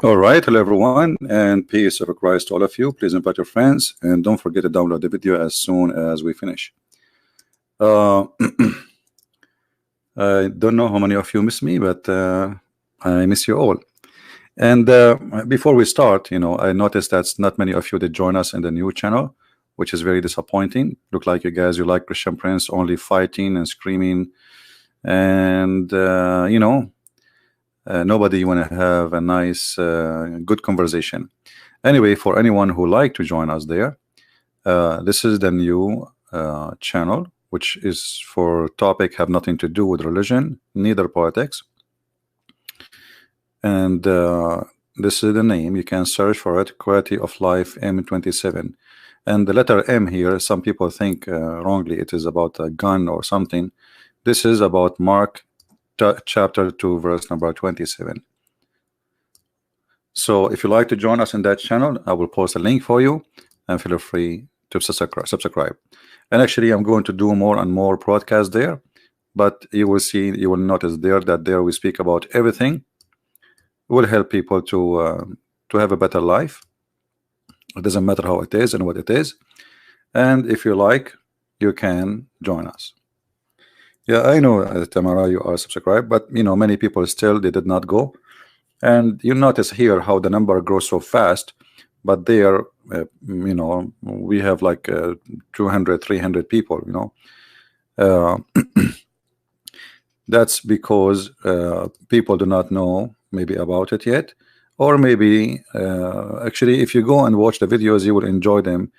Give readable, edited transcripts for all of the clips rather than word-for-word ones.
All right, hello everyone, and peace of Christ to all of you. Please invite your friends, and don't forget to download the video as soon as we finish. Uh, I don't know how many of you miss me, but I miss you all. And before we start, I noticed that not many of you did join us in the new channel, which is very disappointing. Look like you guys, you like Christian Prince only fighting and screaming, and nobody want to have a nice, good conversation. Anyway, for anyone who like to join us there, this is the new channel, which is for topic have nothing to do with religion, neither politics. And this is the name. You can search for it, Quality of Life M27. And the letter M here, some people think wrongly it is about a gun or something. This is about Mark chapter 2, verse number 27. So if you like to join us in that channel, I will post a link for you, and feel free to subscribe. And actually, I'm going to do more and more broadcasts there, but you will see, you will notice that there we speak about everything. It will help people to have a better life. It doesn't matter how it is and what it is. And if you like, you can join us. Yeah, I know, Tamara, you are subscribed, but many people still they did not go. And you notice here how the number grows so fast, but there we have like 200 300 people. That's because people do not know maybe about it yet, or maybe actually if you go and watch the videos you will enjoy them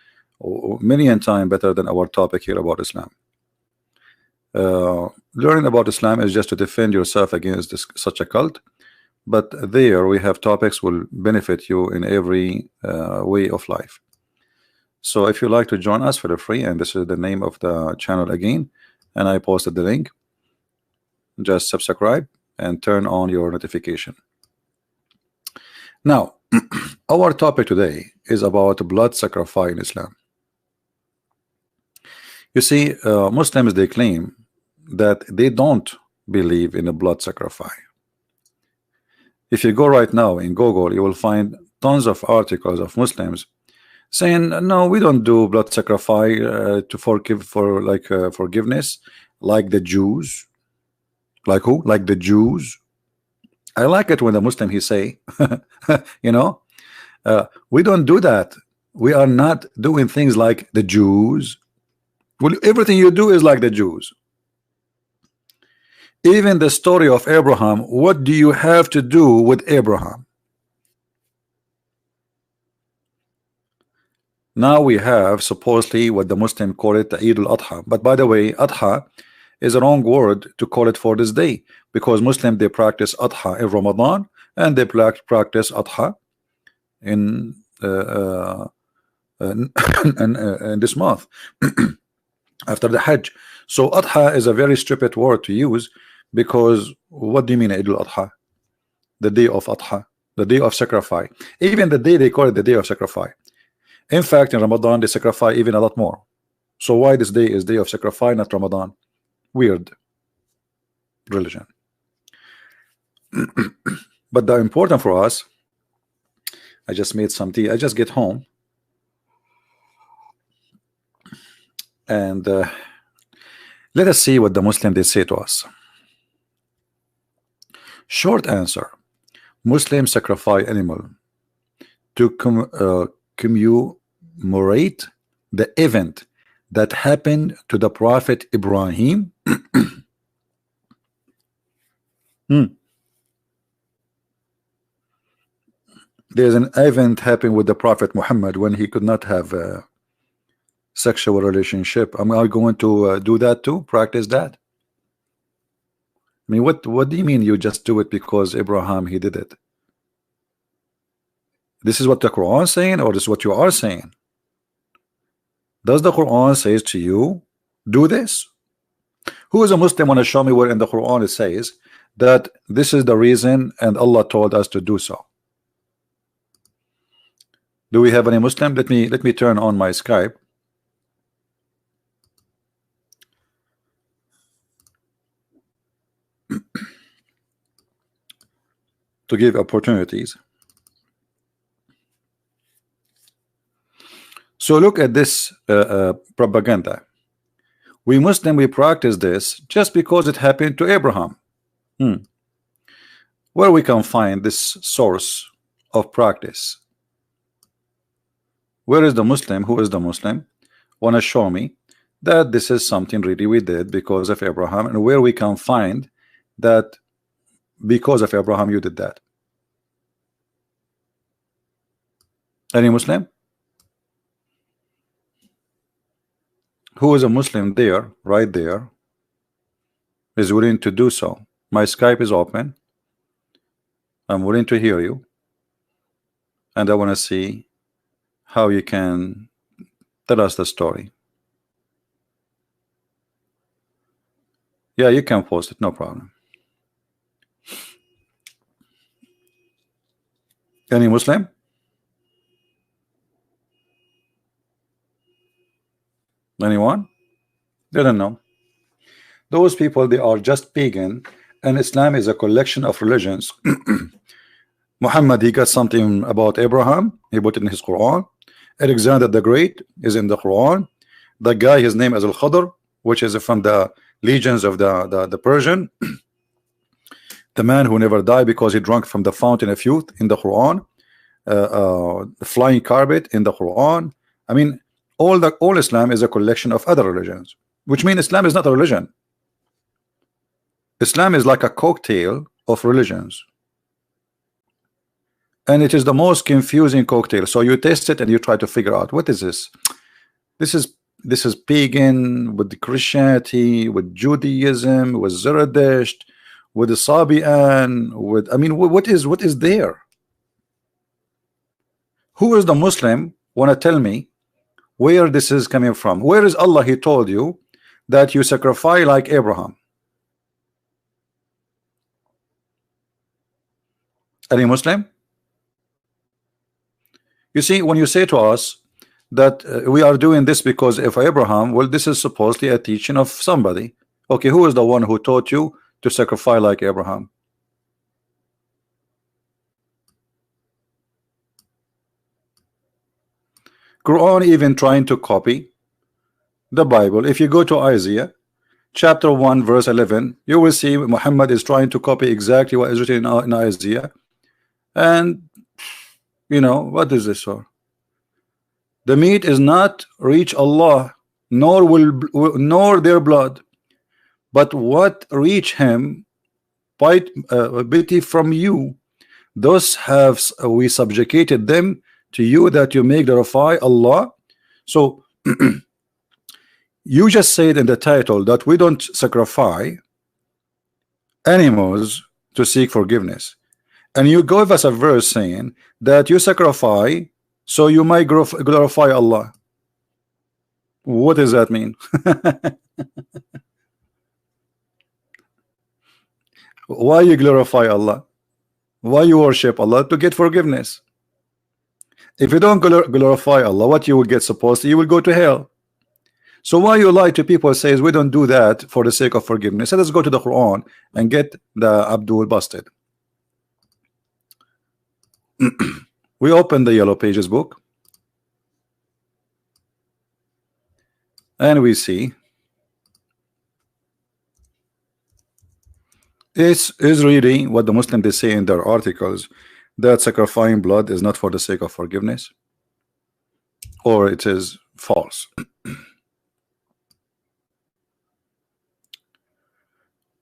million times better than our topic here about Islam. Learning about Islam is just to defend yourself against such a cult, but there we have topics will benefit you in every way of life. So if you like to join us, feel free, and this is the name of the channel again, and I posted the link. Just subscribe and turn on your notification. Now our topic today is about blood sacrifice in Islam. You see, Muslims, they claim that they don't believe in a blood sacrifice. If you go right now in Google, you will find tons of articles of Muslims saying, no, we don't do blood sacrifice to forgive for forgiveness, like the Jews. Like who? Like the Jews. I like it when the Muslim he say, we don't do that. We are not doing things like the Jews. Well, everything you do is like the Jews. Even the story of Abraham, what do you have to do with Abraham? Now we have supposedly what the Muslim call it the Eid al-Adha. But by the way, Adha is a wrong word to call it for this day, because Muslim they practice Adha in Ramadan, and they practice Adha in this month after the Hajj. So Adha is a very stupid word to use, because what do you mean Eid al-Adha? The day of Adha, the day of sacrifice. Even the day they call it the day of sacrifice. In fact, in Ramadan they sacrifice even a lot more. So why this day is day of sacrifice, not Ramadan? Weird religion. But the important for us, I just made some tea. I just get home, and let us see what the Muslim they say to us. Short answer: Muslims sacrifice animal to commemorate the event that happened to the Prophet Ibrahim. There's an event happened with the Prophet Muhammad when he could not have a sexual relationship. Am I going to do that too? Practice that? I mean, what do you mean you just do it because Abraham he did it? This is what the Quran is saying, or this is what you are saying? Does the Quran says to you, do this? Who is a Muslim want to show me where in the Quran it says that this is the reason and Allah told us to do so? Do we have any Muslim? Let me turn on my Skype. To give opportunities. So look at this propaganda. We Muslim, we practice this just because it happened to Abraham. Where we can find this source of practice? Where is the Muslim? Who is the Muslim? Want to show me that this is something really we did because of Abraham, and where we can find that because of Abraham you did that? Any Muslim? Who is a Muslim there, right there, is willing to do so? My Skype is open. I'm willing to hear you, and I want to see how you can tell us the story. Yeah, you can post it, no problem. Any Muslim? Anyone? They don't know. Those people, they are just pagan, and Islam is a collection of religions. Muhammad, he got something about Abraham, he put it in his Quran. Alexander the Great is in the Quran. The guy, his name is Al-Khadr, which is from the legions of the Persian. The man who never died because he drank from the fountain of youth in the Quran. The flying carpet in the Quran. I mean, all Islam is a collection of other religions, which means Islam is not a religion. Islam is like a cocktail of religions, and it is the most confusing cocktail. So you taste it and you try to figure out what is this. This is pagan with the Christianity, with Judaism, with Zoroaster, with the Sabian, with, I mean, what is there? Who is the Muslim? Want to tell me where this is coming from? Where is Allah? He told you that you sacrifice like Abraham. Any Muslim? You see, when you say to us that we are doing this because of Abraham, well, this is supposedly a teaching of somebody. Okay, who is the one who taught you to sacrifice like Abraham? Quran even trying to copy the Bible. If you go to Isaiah chapter 1 verse 11, you will see Muhammad is trying to copy exactly what is written in Isaiah. And you know, what is this for? The meat is not reach Allah, nor their blood, but what reach him by pity from you. Thus have we subjugated them to you, that you may glorify Allah. So you just said in the title that we don't sacrifice animals to seek forgiveness, and you gave us a verse saying that you sacrifice so you might glorify Allah. What does that mean? Why you glorify Allah? Why you worship Allah? To get forgiveness. If you don't glorify Allah, what you will get? Supposed you will go to hell. So why you lie to people? Says we don't do that for the sake of forgiveness. Let us go to the Quran and get the Abdul busted. We open the Yellow Pages book and we see is really what the Muslims they say in their articles, that sacrificing blood is not for the sake of forgiveness, or it is false.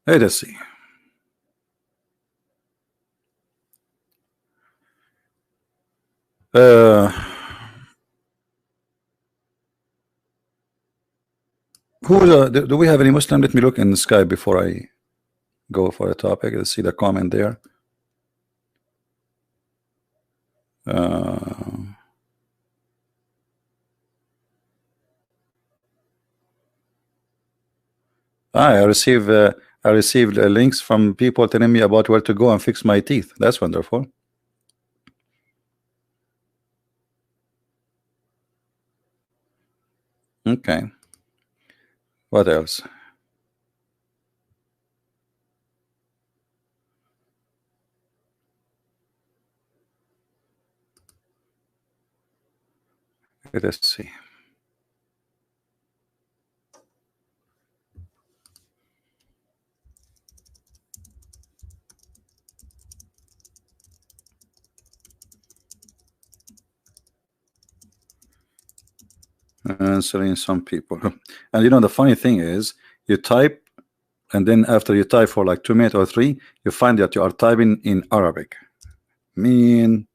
Let us see. Do we have any Muslim? Let me look in the sky before I go for a topic. Let's see the comment there. I received links from people telling me about where to go and fix my teeth. That's wonderful. Okay. What else? Let us see. Answering some people. And you know, the funny thing is, you type, and then after you type for like 2 minutes or 3, you find that you are typing in Arabic. Mean.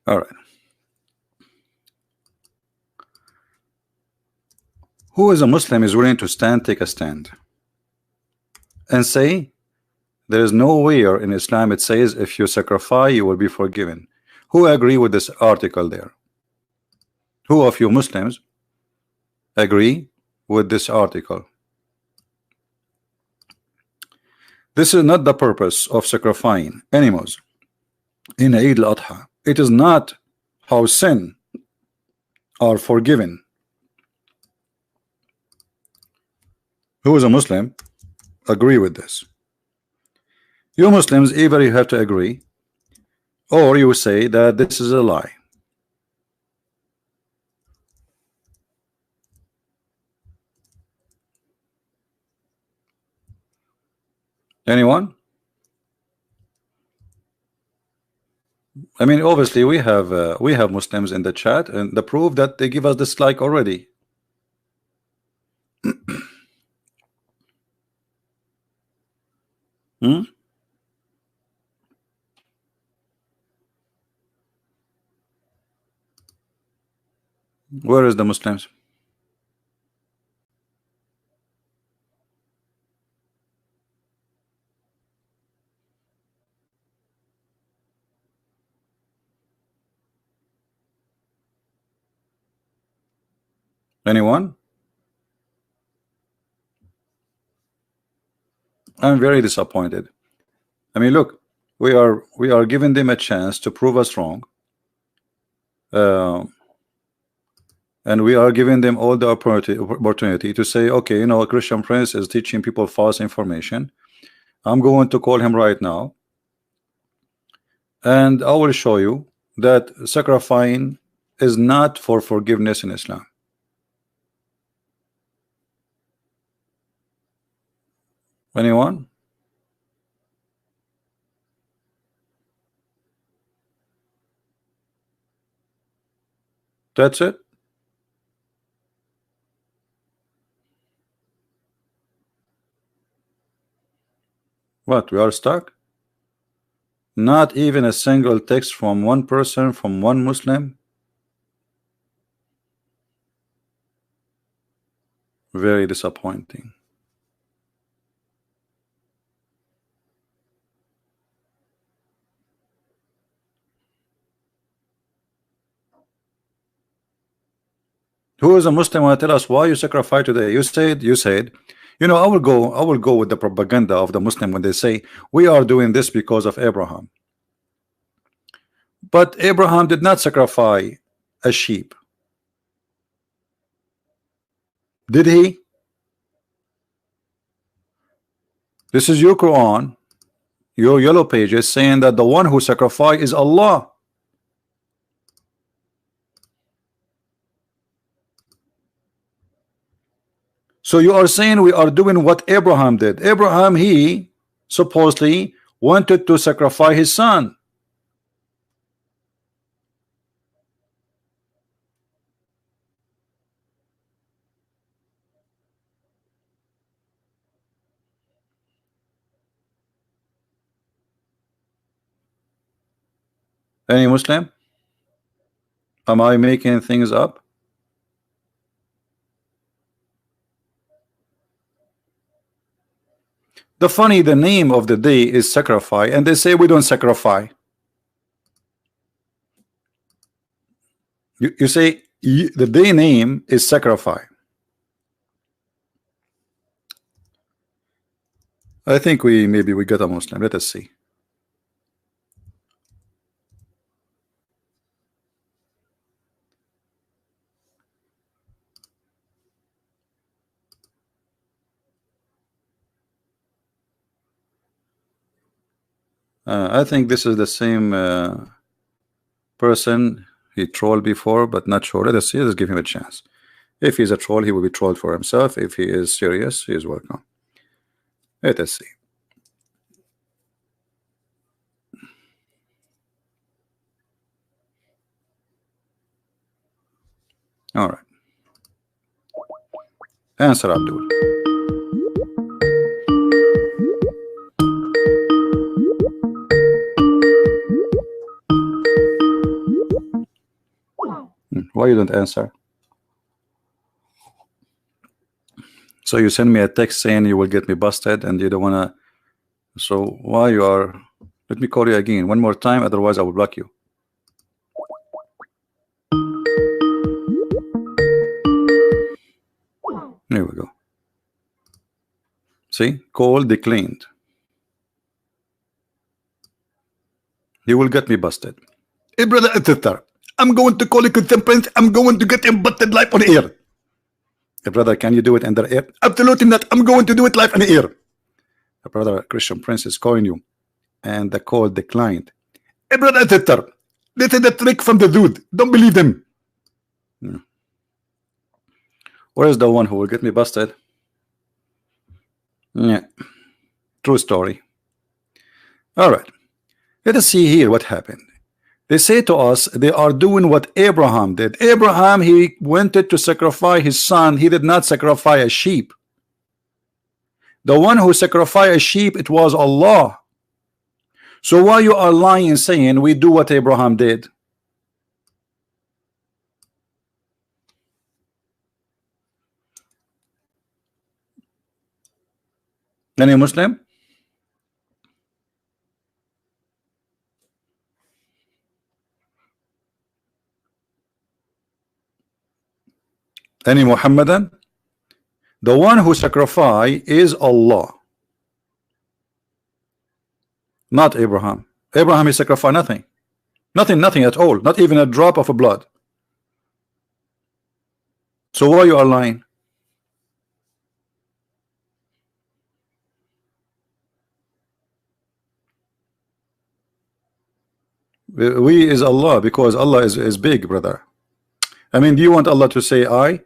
All right. Who is a Muslim is willing to take a stand, and say there is nowhere in Islam it says if you sacrifice you will be forgiven? Who agree with this article there? Who of you Muslims agree with this article? This is not the purpose of sacrificing animals in Eid al-Adha. It is not how sin are forgiven. Who is a Muslim agree with this? You Muslims, either you have to agree or you say that this is a lie. Anyone? I mean, obviously we have Muslims in the chat, and the proof that they give us dislike already. Hmm? Where is the Muslims? Anyone? I'm very disappointed. I mean, look, we are giving them a chance to prove us wrong, and we are giving them all the opportunity to say, okay, you know, Christian Prince is teaching people false information. I'm going to call him right now, and I will show you that sacrificing is not for forgiveness in Islam. Anyone? That's it? What, we are stuck? Not even a single text from one person, from one Muslim? Very disappointing. Who is a Muslim want to tell us why you sacrifice today? You said, you know, I will go with the propaganda of the Muslim when they say we are doing this because of Abraham. But Abraham did not sacrifice a sheep. Did he? This is your Quran, your yellow pages, saying that the one who sacrificed is Allah. So you are saying we are doing what Abraham did. Abraham, he supposedly wanted to sacrifice his son. Any Muslim? Am I making things up? The name of the day is sacrifice, and they say we don't sacrifice. You say the day name is sacrifice. I think maybe we got a Muslim. Let us see. I think this is the same person he trolled before, but not sure. Let us see. Let's give him a chance. If he's a troll, he will be trolled for himself. If he is serious, he is welcome. Let us see. All right. Answer, Abdul. Why you don't answer? So you send me a text saying you will get me busted and you don't wanna. So why you are? Let me call you again one more time, otherwise I will block you. There we go. See, call declined. You will get me busted. Hey brother Ether, I'm going to call you contemporary. I'm going to get him busted live on air. Hey brother, can you do it in the air? Absolutely not. I'm going to do it live on air. A brother Christian Prince is calling you, and the call declined. Hey brother Ether, this is the trick from the dude. Don't believe them. Where is the one who will get me busted? Yeah, true story. All right, let us see here what happened. They say to us they are doing what Abraham did. Abraham, he wanted to sacrifice his son. He did not sacrifice a sheep. The one who sacrificed a sheep, it was Allah. So why you are lying saying we do what Abraham did? Any Muslim? Any Muhammadan? The one who sacrificed is Allah, not Abraham. Abraham, he sacrificed nothing. Nothing at all. Not even a drop of blood. So why you are lying? We is Allah, because Allah is big, brother. I mean, do you want Allah to say I?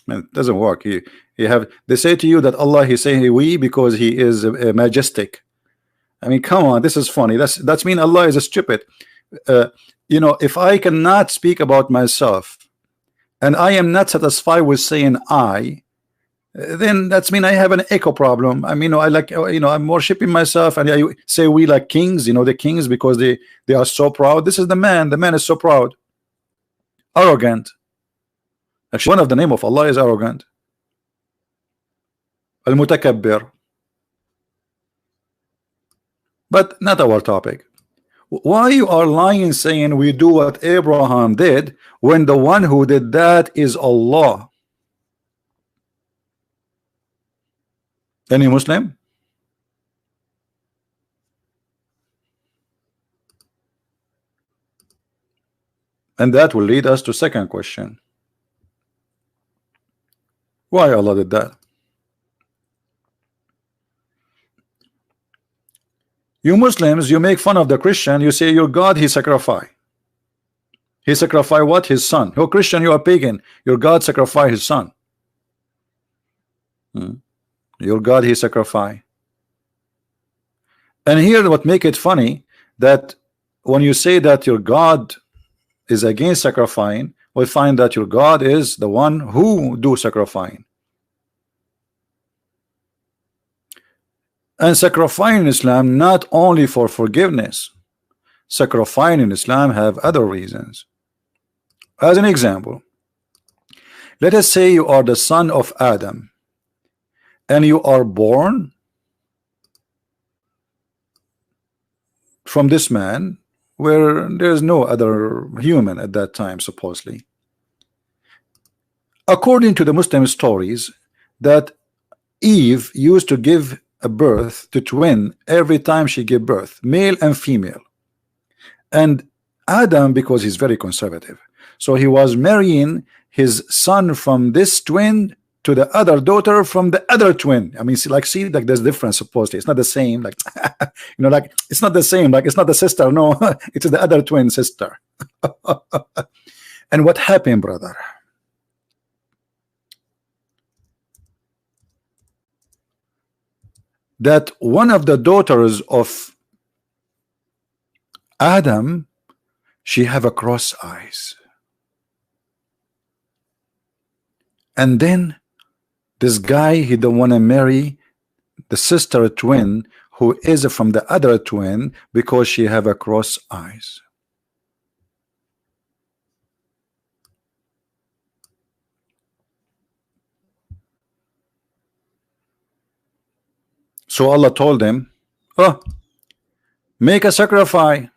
Man, it doesn't work. They say to you that Allah, he say we because he is majestic. I mean, come on, this is funny. That's mean Allah is a stupid. You know, if I cannot speak about myself and I am not satisfied with saying I, then that's mean I have an echo problem. I mean, I like, you know, I'm worshiping myself, and I say we like kings, you know, the kings, because they are so proud. This is the man is so proud, arrogant. Actually, one of the name of Allah is arrogant. Al-Mutakabbir. But not our topic. Why you are lying saying we do what Abraham did when the one who did that is Allah? Any Muslim? And that will lead us to second question. Why Allah did that? You Muslims, you make fun of the Christian. You say your God, he sacrificed. He sacrificed what? His son. You're Christian, you are pagan. Your God sacrificed his son. Your God, he sacrificed. And here what make it funny, that when you say that your God is against sacrificing, we find that your God is the one who do sacrificing. And sacrificing in Islam not only for forgiveness. Sacrificing in Islam have other reasons. As an example, let us say you are the son of Adam and you are born from this man where there's no other human at that time, supposedly. According to the Muslim stories, that Eve used to give a birth to twin every time she gave birth, male and female. And Adam, because he's very conservative, so he was marrying his son from this twin to the other daughter from the other twin. I mean, see, like there's difference supposedly. It's not the same. Like, like it's not the same. Like, it's not the sister. No, it's the other twin sister. And what happened, brother? That one of the daughters of Adam, she have a cross eyes. And then this guy, he don't want to marry the sister twin who is from the other twin because she have a cross eyes. So Allah told him, oh, make a sacrifice,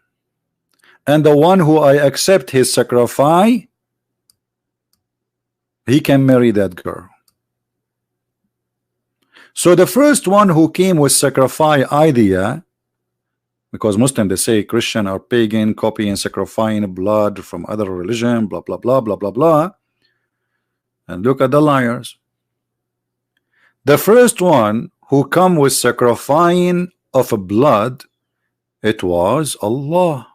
and the one who I accept his sacrifice, he can marry that girl. So the first one who came with sacrifice idea, because Muslim they say Christian or pagan copying sacrificing blood from other religion, blah blah blah blah blah blah. And look at the liars. The first one who come with sacrificing of blood, it was Allah.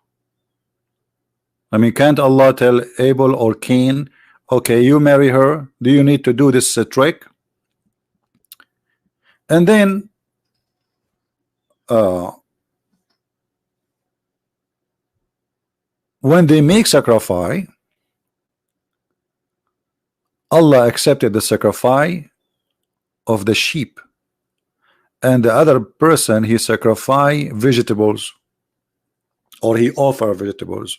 I mean, can't Allah tell Abel or Cain, okay, you marry her, do you need to do this trick? And then when they make sacrifice, Allah accepted the sacrifice of the sheep, and the other person he sacrificed vegetables, or he offered vegetables.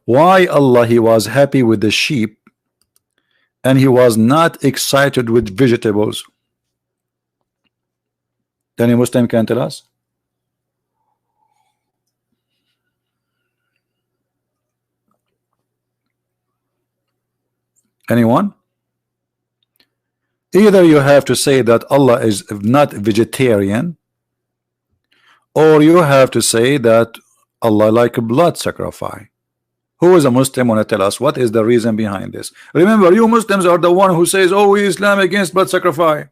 Why Allah he was happy with the sheep and he was not excited with vegetables? Any Muslim can tell us? Anyone? Either you have to say that Allah is not vegetarian, or you have to say that Allah like a blood sacrifice. Who is a Muslim want to tell us what is the reason behind this? Remember, you Muslims are the one who says, oh, Islam against blood sacrifice.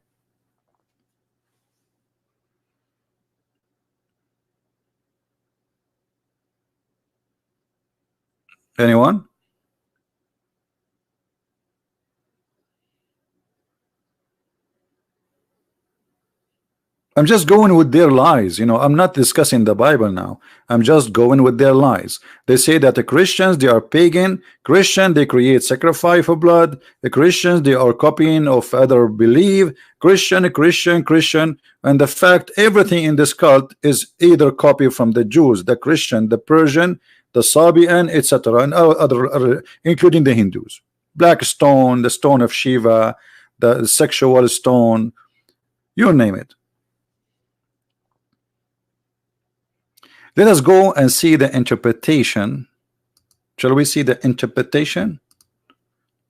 Anyone? I'm just going with their lies. I'm not discussing the Bible now. I'm just going with their lies. They say that the Christians, they are pagan. Christian, they create sacrifice for blood. The Christians, they are copying of other belief. Christian. And the fact everything in this cult is either copy from the Jews, the Christian, the Persian, the Sabian, etc., and other, including the Hindus. Black stone, the stone of Shiva, the sexual stone, you name it. Let us go and see the interpretation. Shall we see the interpretation?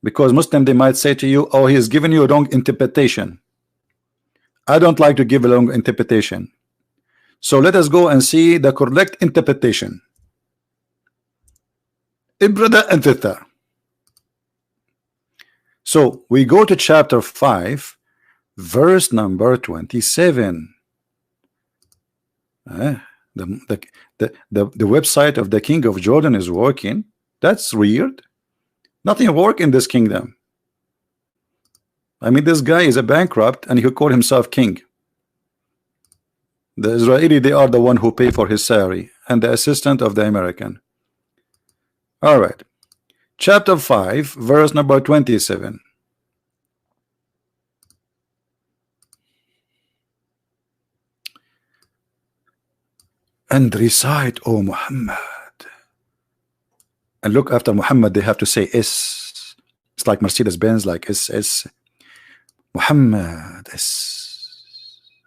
Because Muslim, they might say to you, oh, he is giving you a wrong interpretation. I don't like to give a wrong interpretation. So let us go and see the correct interpretation. Ibrada and Thitha. So we go to chapter 5, verse number 27. The website of the king of Jordan is working. That's weird. Nothing work in this kingdom. I mean, this guy is a bankrupt and he called himself king. The Israeli, they are the one who pay for his salary, and the assistant of the American. All right, chapter 5, verse number 27. And recite, O Muhammad. And look, after Muhammad they have to say S. It's like Mercedes-Benz, like SS. Muhammad S.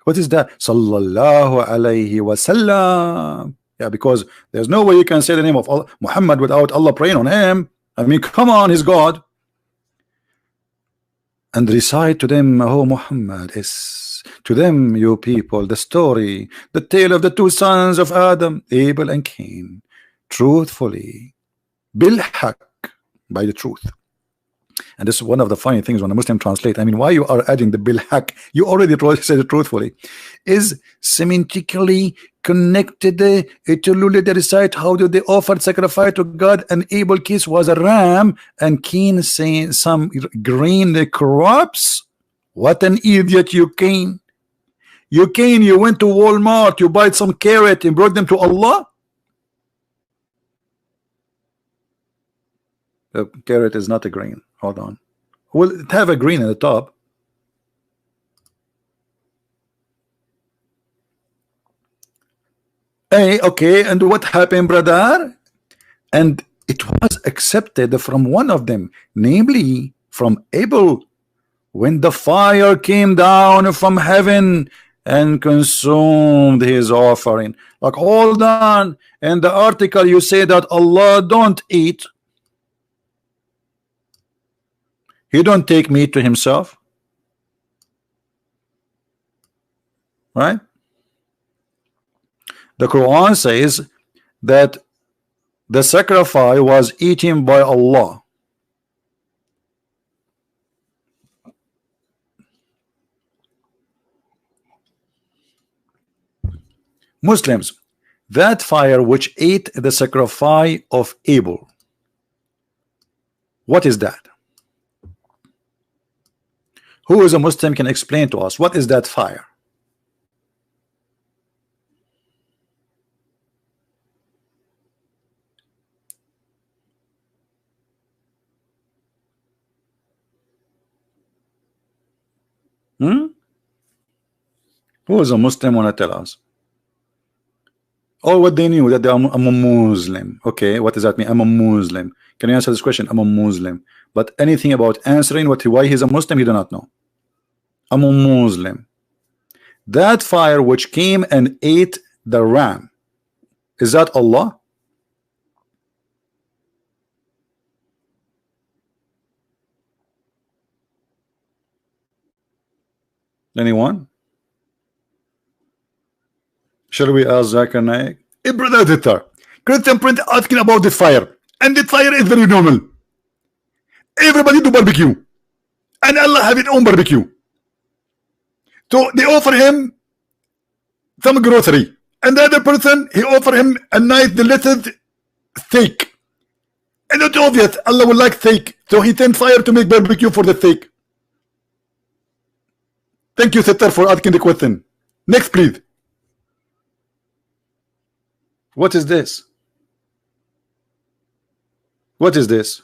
What is that? Sallallahu alayhi wa sallam. Yeah, because there's no way you can say the name of Allah, Muhammad, without Allah praying on him. I mean, come on, he's God. And recite to them, O Muhammad S. To them, you people, the story, the tale of the two sons of Adam, Abel and Cain, truthfully, bil haq, by the truth. And this is one of the funny things when a Muslim translate. I mean, why you are adding the bil haq? You already said it truthfully. Is semantically connected to Lula. They recite how do they offer sacrifice to God, and Abel case was a ram, and Cain saying some grain crops. What an idiot you Cain. You Cain, you went to Walmart, you buy some carrot and brought them to Allah. The carrot is not a grain. Hold on. Will it have a green at the top? Hey, okay, and what happened, brother? And it was accepted from one of them, namely from Abel, when the fire came down from heaven and consumed his offering. Like, hold on. In the article you say that Allah don't eat. He don't take meat to himself, right? The Quran says that the sacrifice was eaten by Allah. Muslims, that fire which ate the sacrifice of Abel, what is that? Who is a Muslim can explain to us what is that fire? Who is a Muslim want to tell us? Oh, what they knew that I'm a Muslim. Okay, what does that mean? I'm a Muslim. Can you answer this question? I'm a Muslim. But anything about answering why he's a Muslim, he do not know. I'm a Muslim. That fire which came and ate the ram, is that Allah? Anyone? Shall we ask Zakir Naik? Hey, brother editor, Christian print asking about the fire, and the fire is very normal. Everybody do barbecue, and Allah have his own barbecue. So they offer him some grocery, and the other person he offer him a nice delicious steak. And it's obvious Allah will like steak, so he sent fire to make barbecue for the steak. Thank you, Sister, for asking the question. Next, please. What is this? What is this?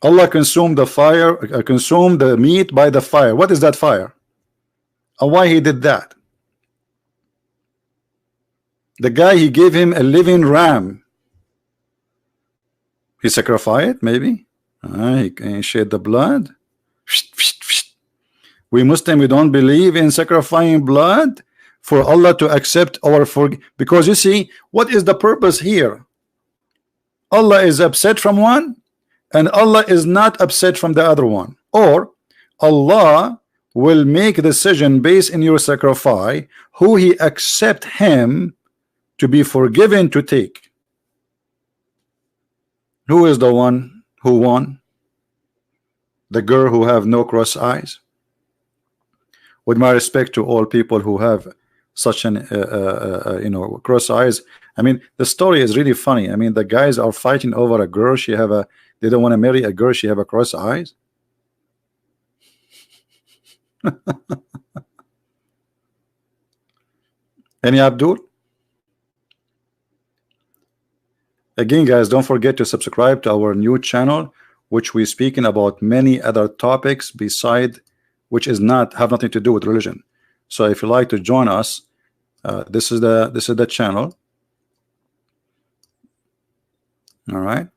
Allah consumed the fire, consumed the meat by the fire. What is that fire? And why he did that? The guy, he gave him a living ram. He sacrificed it, maybe. He shed the blood. We Muslim, we don't believe in sacrificing blood for Allah to accept our because you see, what is the purpose here? Allah is upset from one, and Allah is not upset from the other one. Or Allah will make a decision based in your sacrifice, who he accept him to be forgiven to take. Who is the one who won? The girl who have no cross eyes? With my respect to all people who have such an cross eyes. I mean, the story is really funny. I mean, the guys are fighting over a girl. They don't want to marry a girl. She have a cross eyes. Any Abdul? Again, guys, don't forget to subscribe to our new channel, which we speaking about many other topics beside, which is have nothing to do with religion. So if you like to join us, this is the channel. All right,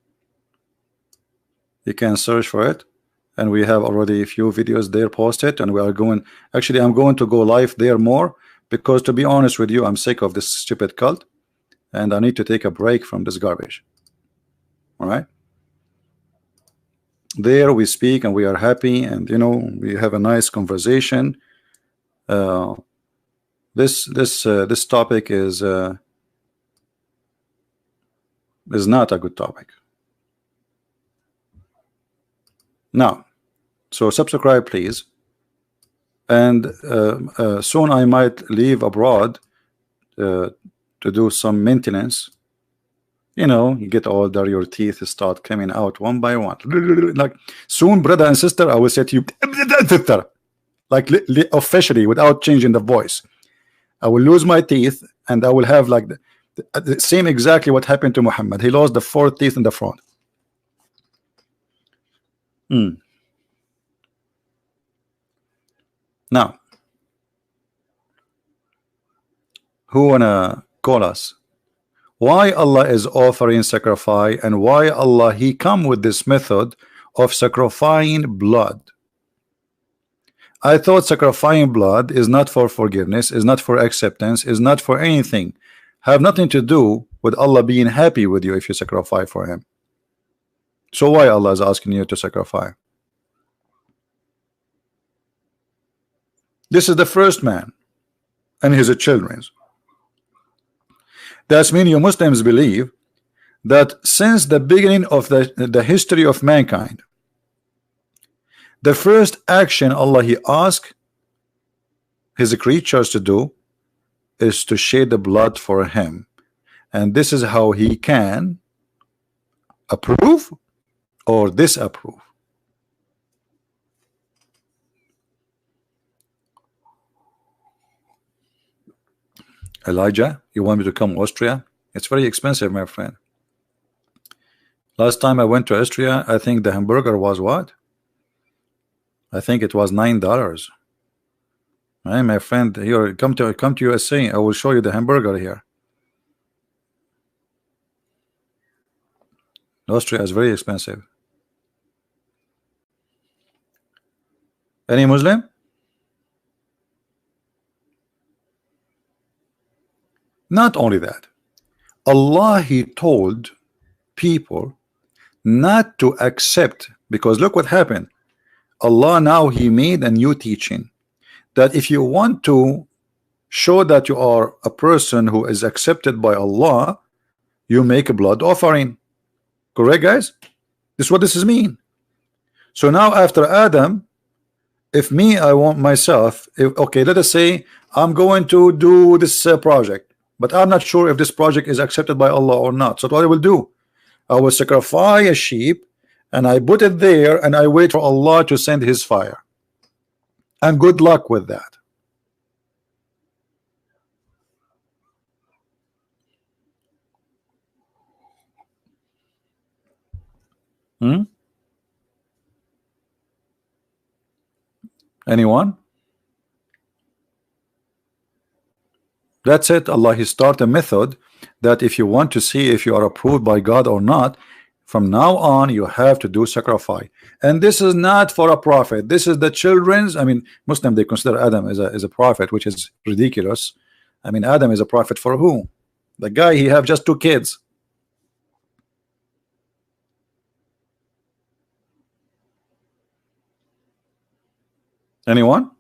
you can search for it, and we have already a few videos there posted, and we are going. Actually, I'm going to go live there more because, to be honest with you, I'm sick of this stupid cult, and I need to take a break from this garbage. All right. There we speak and we are happy, and we have a nice conversation. This topic is not a good topic. Now, so subscribe please, and soon I might leave abroad to do some maintenance. You know, you get older, your teeth start coming out one by one. Like soon, brother and sister, I will say to you, like officially, without changing the voice, I will lose my teeth, and I will have like the same exactly what happened to Muhammad. He lost the 4 teeth in the front. Now, who wanna call us? Why Allah is offering sacrifice, and why Allah He come with this method of sacrificing blood? I thought sacrificing blood is not for forgiveness, is not for acceptance, is not for anything. Have nothing to do with Allah being happy with you if you sacrifice for Him. So why Allah is asking you to sacrifice? This is the first man and his children. That's mean you Muslims believe that since the beginning of the history of mankind, the first action Allah He asked His creatures to do is to shed the blood for Him, and this is how He can approve or disapprove. Elijah, you want me to come to Austria? It's very expensive, my friend. Last time I went to Austria, I think the hamburger was what? I think it was $9. Hey, my friend, here, come to USA. I will show you the hamburger here. Austria is very expensive. Any Muslim? Not only that, Allah He told people not to accept, because look what happened. Allah now He made a new teaching that if you want to show that you are a person who is accepted by Allah, you make a blood offering. Correct, guys? This is what this is mean. So now after Adam, if me, I want myself, okay, let us say I'm going to do this project, but I'm not sure if this project is accepted by Allah or not. So what I will do, I will sacrifice a sheep and I put it there and I wait for Allah to send His fire. And good luck with that. Anyone? That's it. Allah He start a method that if you want to see if you are approved by God or not, from now on you have to do sacrifice. And this is not for a prophet. This is the children's. I mean, Muslim, they consider Adam as a prophet, which is ridiculous. I mean, Adam is a prophet for who? The guy, he have just 2 kids. Anyone?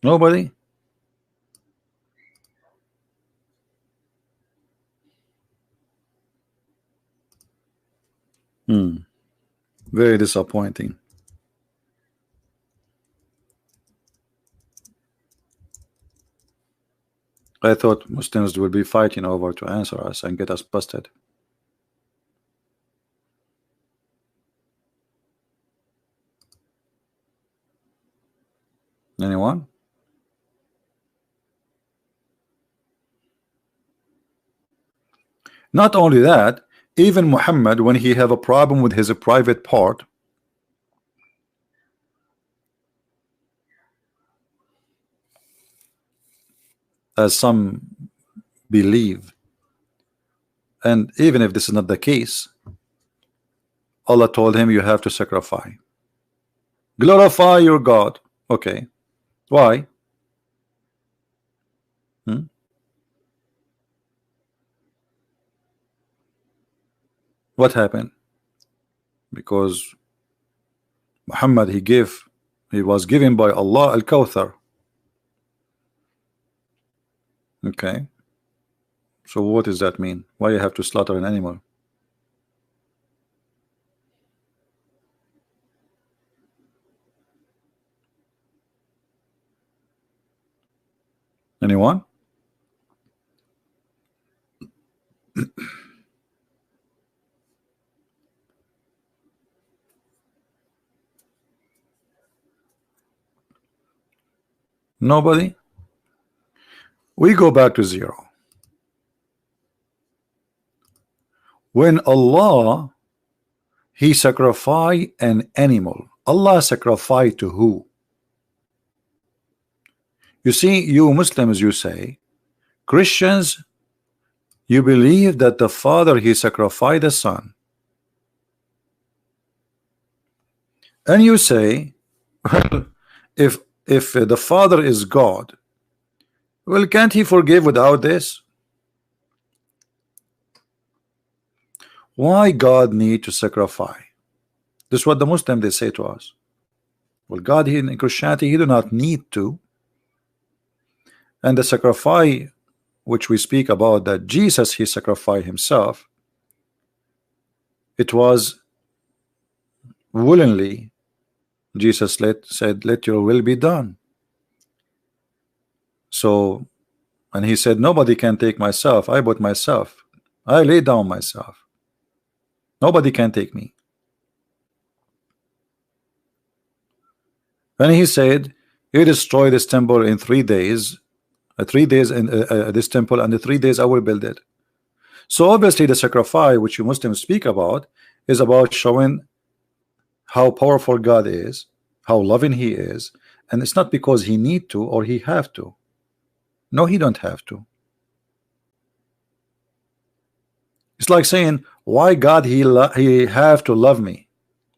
Nobody? Very disappointing. I thought Muslims would be fighting over to answer us and get us busted. Anyone? Not only that, even Muhammad, when he have a problem with his private part, as some believe, and even if this is not the case, Allah told him you have to sacrifice. Glorify your God. Okay. Why? What happened? Because Muhammad, he was given by Allah Al-Kawthar. Okay. So what does that mean? Why you have to slaughter an animal? Anyone? Nobody? We go back to zero. When Allah He sacrificed an animal, Allah sacrificed to who? You see, you Muslims, you say, Christians, you believe that the Father He sacrificed the Son, and you say, well, if the Father is God, well, can't He forgive without this? Why God need to sacrifice? This is what the Muslims they say to us. Well, God He in Christianity He do not need to, and the sacrifice which we speak about that Jesus He sacrificed Himself, it was willingly. Jesus said, let your will be done. So, and He said, nobody can take myself. I bought myself. I lay down myself. Nobody can take me. And He said, you destroy this temple in 3 days. 3 days in this temple, and the 3 days I will build it. So obviously the sacrifice which you Muslims speak about is about showing how powerful God is, how loving He is, and it's not because He need to or He have to. No, He don't have to. It's like saying, why God He have to love me?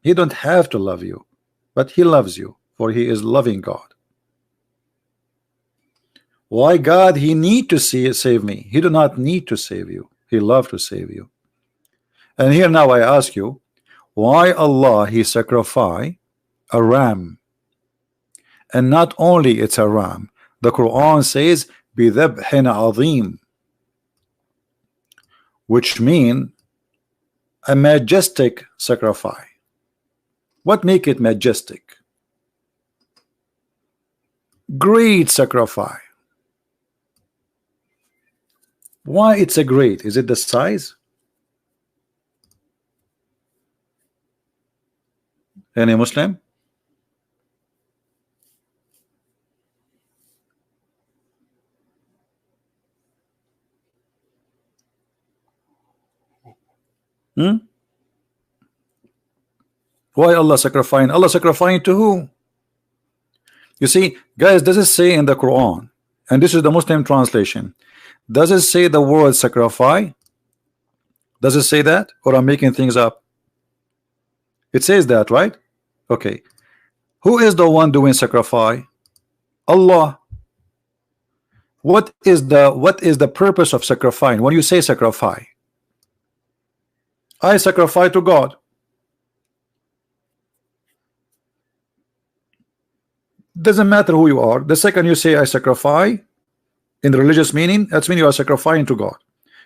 He don't have to love you, but He loves you, for He is loving God. Why God He need to save me? He do not need to save you. He love to save you. And here now I ask you, why Allah He sacrificed a ram? And not only it's a ram, the Quran says بِذَبْحٍ عَظِيمٍ, which mean a majestic sacrifice. What make it majestic? Great sacrifice. Why it's a great? Is it the size? Any Muslim? Why Allah sacrificing? Allah sacrificing to who? You see, guys, does it say in the Quran, and this is the Muslim translation, does it say the word sacrifice? Does it say that, or I'm making things up? It says that, right? Okay. Who is the one doing sacrifice? Allah. What is the purpose of sacrificing? When you say sacrifice, I sacrifice to God. Doesn't matter who you are. The second you say I sacrifice in the religious meaning, that's mean you are sacrificing to God.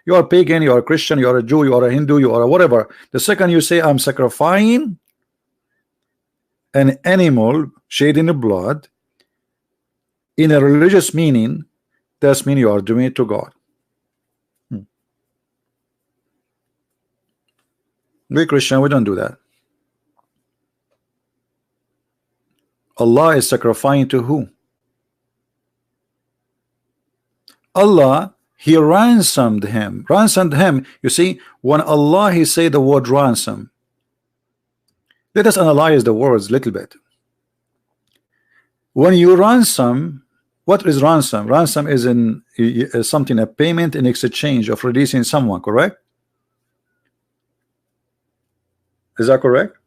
You are pagan, you are a Christian, you are a Jew, you are a Hindu, you are a whatever. The second you say I'm sacrificing an animal shedding the blood in a religious meaning, that's mean you are doing it to God. We Christian, we don't do that. Allah is sacrificing to who? Allah, He ransomed him. Ransomed him. You see, when Allah He say the word ransom, let us analyze the words a little bit. When you ransom, what is ransom? Ransom is something, a payment in exchange of releasing someone, correct? Is that correct?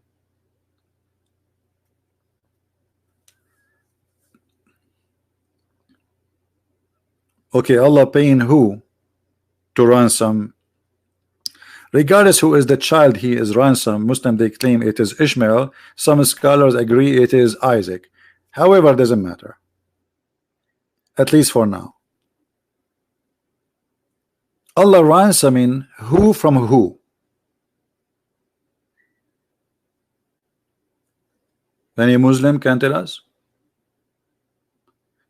Okay, Allah paying who to ransom? Regardless who is the child He is ransom. Muslim they claim it is Ishmael. Some scholars agree it is Isaac. However, doesn't matter, at least for now. Allah ransoming who from who? Any Muslim can tell us?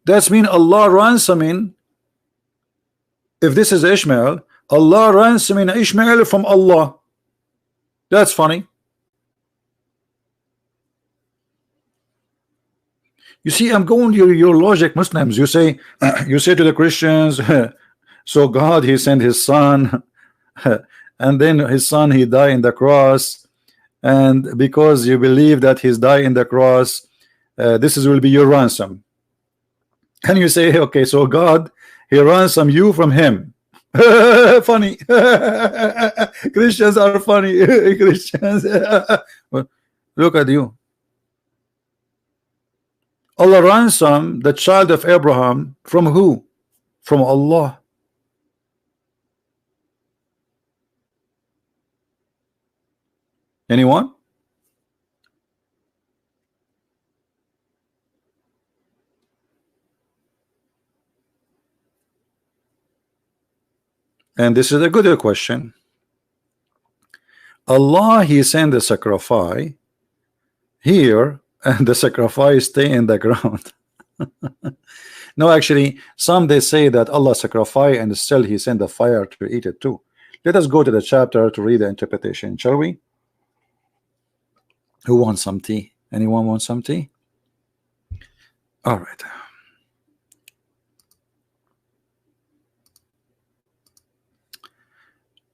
That's mean Allah ransoming. If this is Ishmael, Allah ransoming Ishmael from Allah. That's funny. You see, I'm going to your logic, Muslims. You say to the Christians, so God, he sent his son, and then his son, he died in the cross, and because you believe that he's died in the cross, will be your ransom. And you say, okay, so God, he ransom you from him. Funny. Christians are funny. Christians. Look at you. Allah ransom the child of Abraham from who? From Allah. Anyone? And this is a good question. Allah, he sent the sacrifice here, and the sacrifice stay in the ground. No, actually, some they say that Allah sacrificed and still he sent the fire to eat it too. Let us go to the chapter to read the interpretation, shall we? Who wants some tea? Anyone want some tea? All right.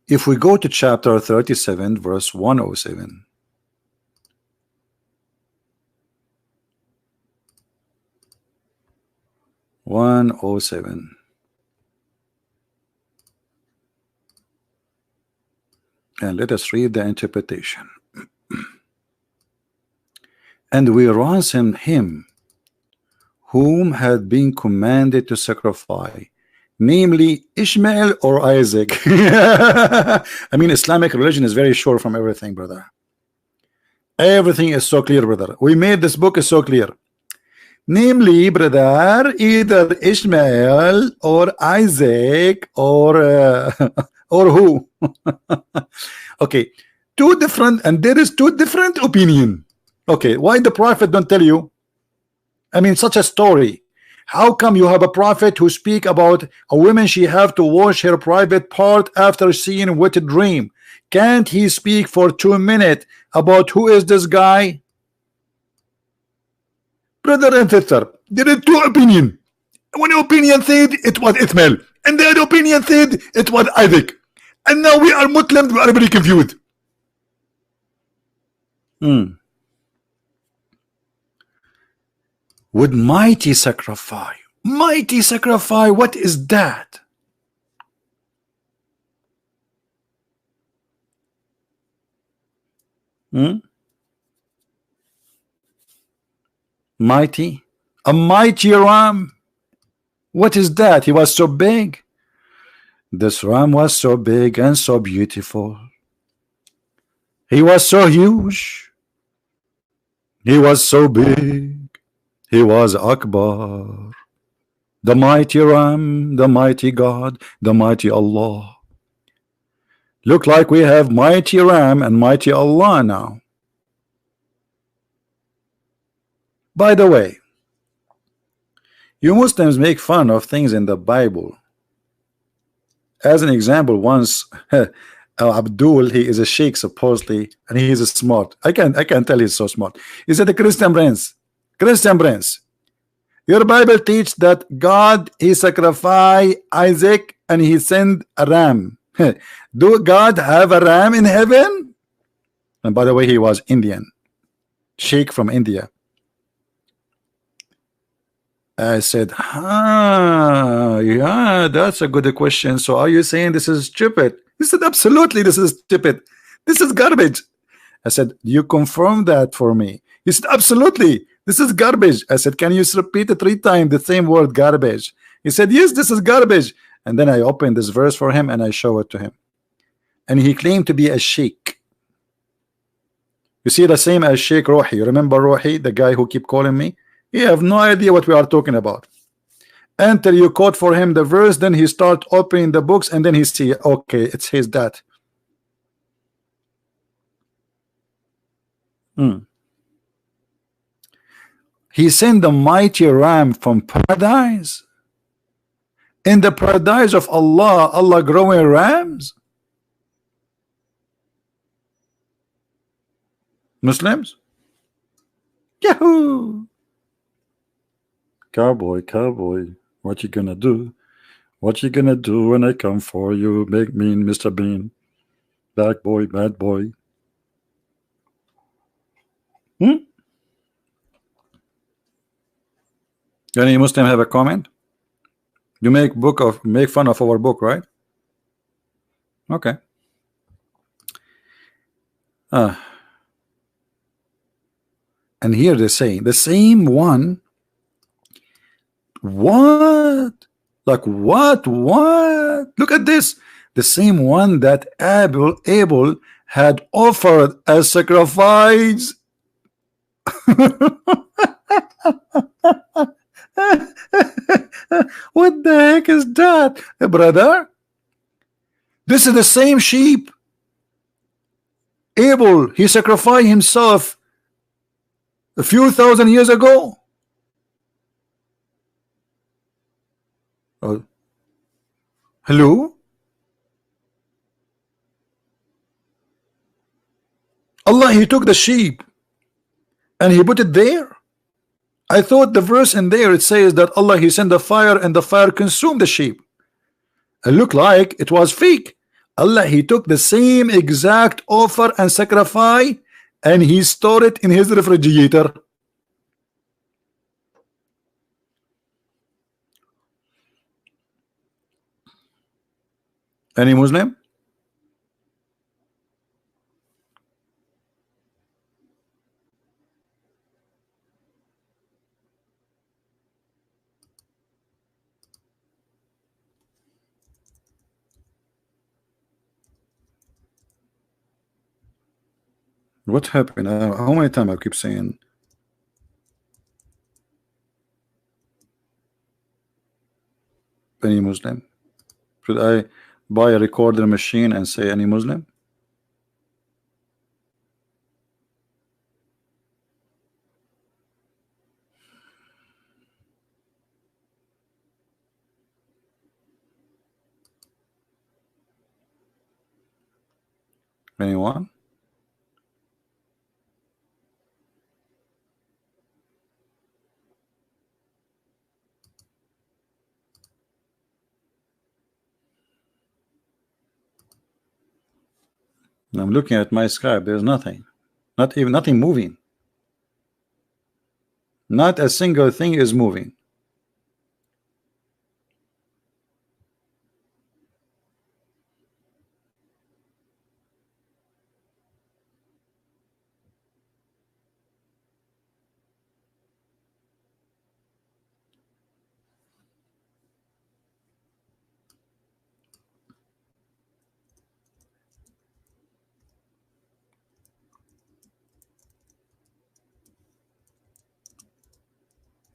If we go to chapter 37 verse 107, and let us read the interpretation. And we ransom him whom had been commanded to sacrifice, namely Ishmael or Isaac. I mean, Islamic religion is very sure from everything, brother. Everything is so clear, brother. We made this book is so clear. Namely, brother, either Ishmael or Isaac or or who? Okay, two different, and there is two different opinion. Okay, why the prophet don't tell you? I mean, such a story. How come you have a prophet who speak about a woman she have to wash her private part after seeing what a dream? Can't he speak for 2 minutes about who is this guy? Brother and sister, there are two opinions. One opinion said it was Ishmael, and the other opinion said it was Isaac. And now we are Muslims, we are very confused. With mighty sacrifice. Mighty sacrifice, what is that? Mighty? A mighty ram? What is that? He was so big. This ram was so big and so beautiful. He was so huge. He was so big. He was Akbar. The mighty ram, the mighty God, the mighty Allah. Look like we have mighty ram and mighty Allah now. By the way, you Muslims make fun of things in the Bible. As an example, once Abdul, he is a sheikh supposedly, and he is a smart. I can tell he's so smart. He said, the Christian prince, your Bible teach that God, he sacrificed Isaac and he sent a ram. Do God have a ram in heaven? And by the way, he was Indian, sheikh from India. I said, yeah, that's a good question. So are you saying this is stupid? He said, absolutely, this is stupid. This is garbage. I said, you confirm that for me? He said, absolutely, this is garbage. I said, can you repeat it 3 times, the same word, garbage? He said, yes, this is garbage. And then I opened this verse for him and I show it to him. And he claimed to be a sheikh. You see, the same as Sheikh Rohi. You remember Rohi, the guy who keep calling me? You have no idea what we are talking about. until you quote for him the verse, then he start opening the books, and then he see, okay, it says that. He sent the mighty ram from paradise. In the paradise of Allah, Allah growing rams. Muslims? Yahoo! Cowboy, cowboy, what you gonna do? What you gonna do when I come for you? Make me Mr. Bean. Bad boy, bad boy. Any Muslim have a comment? You make fun of our book, right? Okay. And here they say the same one. What? Like what? What? Look at this. The same one that Abel had offered as sacrifice. What the heck is that, brother? This is the same sheep. Abel, he sacrificed himself a few thousand years ago. Hello? Allah, he took the sheep and he put it there. I thought the verse in there, it says that Allah, he sent the fire and the fire consumed the sheep. It looked like it was fake. Allah, he took the same exact offer and sacrifice and he stored it in his refrigerator. Any Muslim? What happened? How many times I keep saying? Any Muslim? Should I buy a recorder machine and say any Muslim? Anyone? I'm looking at my Skype. There's nothing. Not even nothing moving. Not a single thing is moving.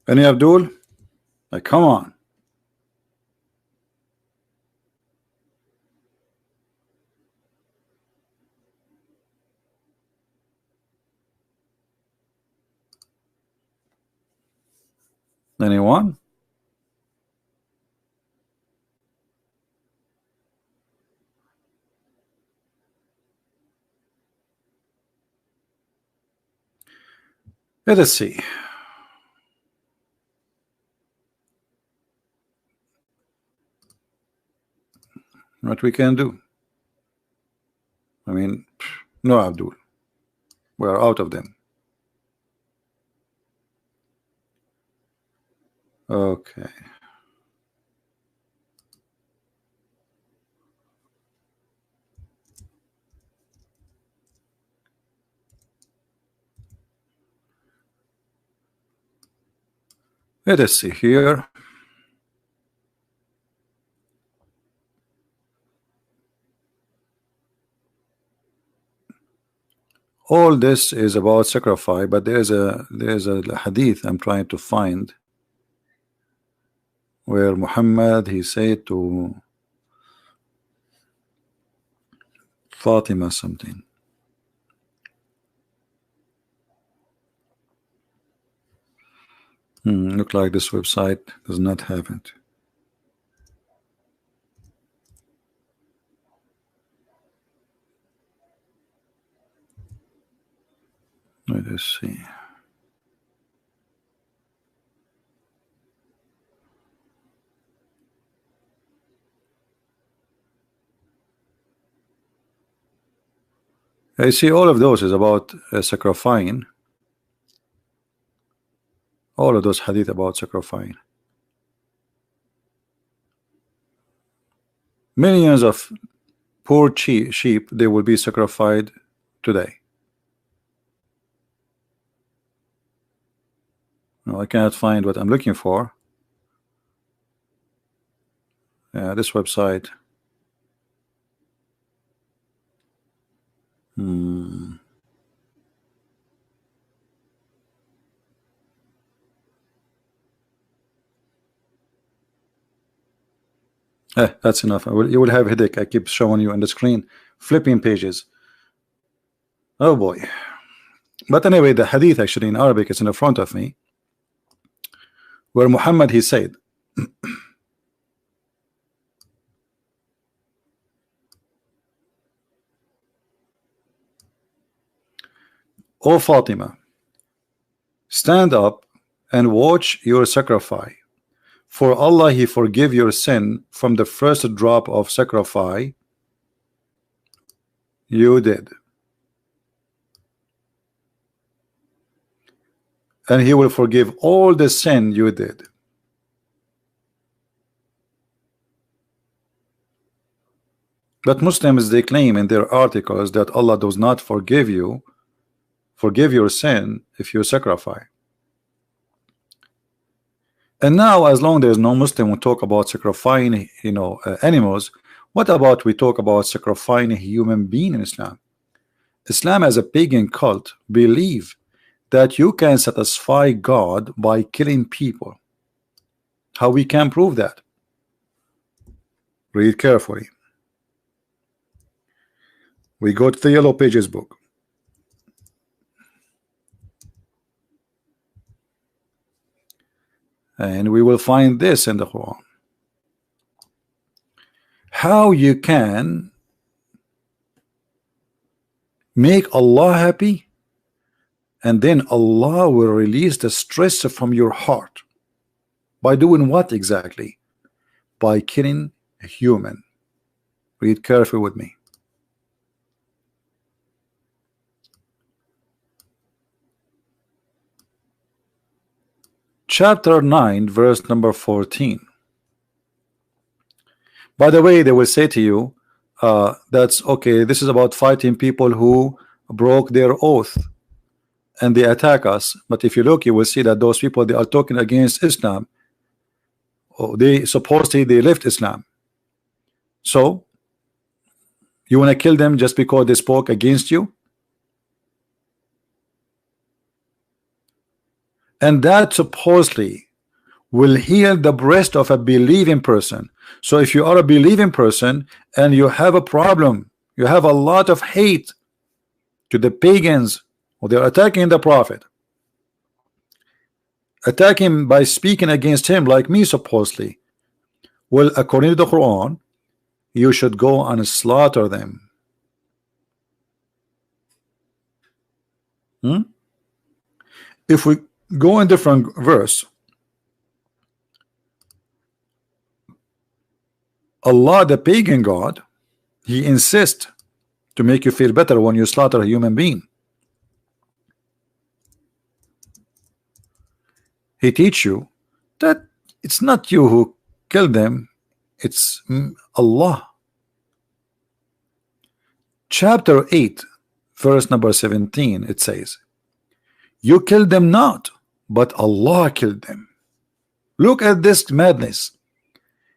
Any Abdul? Like, come on. Anyone? Let us see. What we can do. I mean, no, Abdul. We are out of them. Okay. Let us see here. All this is about sacrifice, but there's a hadith I'm trying to find. where Muhammad he said to Fatima something. Look like this website does not have it. Let us see. I see all of those is about sacrificing. All of those hadith about sacrificing. Millions of poor sheep, they will be sacrificed today. No, I cannot find what I'm looking for. This website. That's enough. You will have a headache. I keep showing you on the screen, flipping pages. Oh boy. But anyway, the hadith actually in Arabic is in the front of me, where Muhammad he said, O Fatima, stand up and watch your sacrifice. For Allah he forgive your sin from the first drop of sacrifice you did, and he will forgive all the sin you did. But Muslims they claim in their articles that Allah does not forgive your sin if you sacrifice. And now, as long there is no Muslim who talk about sacrificing, animals, what about we talk about sacrificing a human being in Islam? Islam as a pagan cult believe that you can satisfy God by killing people. How we can prove that? Read carefully. We go to the Yellow Pages book. And we will find this in the Quran. How you can make Allah happy, and then Allah will release the stress from your heart. By doing what exactly? By killing a human. Read carefully with me. Chapter 9, verse number 14. By the way, they will say to you, that's okay, this is about fighting people who broke their oath and they attack us. But if you look, you will see that those people, they are talking against Islam. They supposedly they left Islam. So you want to kill them just because they spoke against you? And that supposedly will heal the breast of a believing person. So if you are a believing person and you have a problem, you have a lot of hate to the pagans, or they're attacking the prophet, attacking by speaking against him like me supposedly, well, according to the Quran, you should go and slaughter them. If we go in different verse, Allah the pagan god, he insists to make you feel better when you slaughter a human being. He teach you that it's not you who killed them, it's Allah. Chapter 8 verse number 17, it says, you killed them not, but Allah killed them. Look at this madness.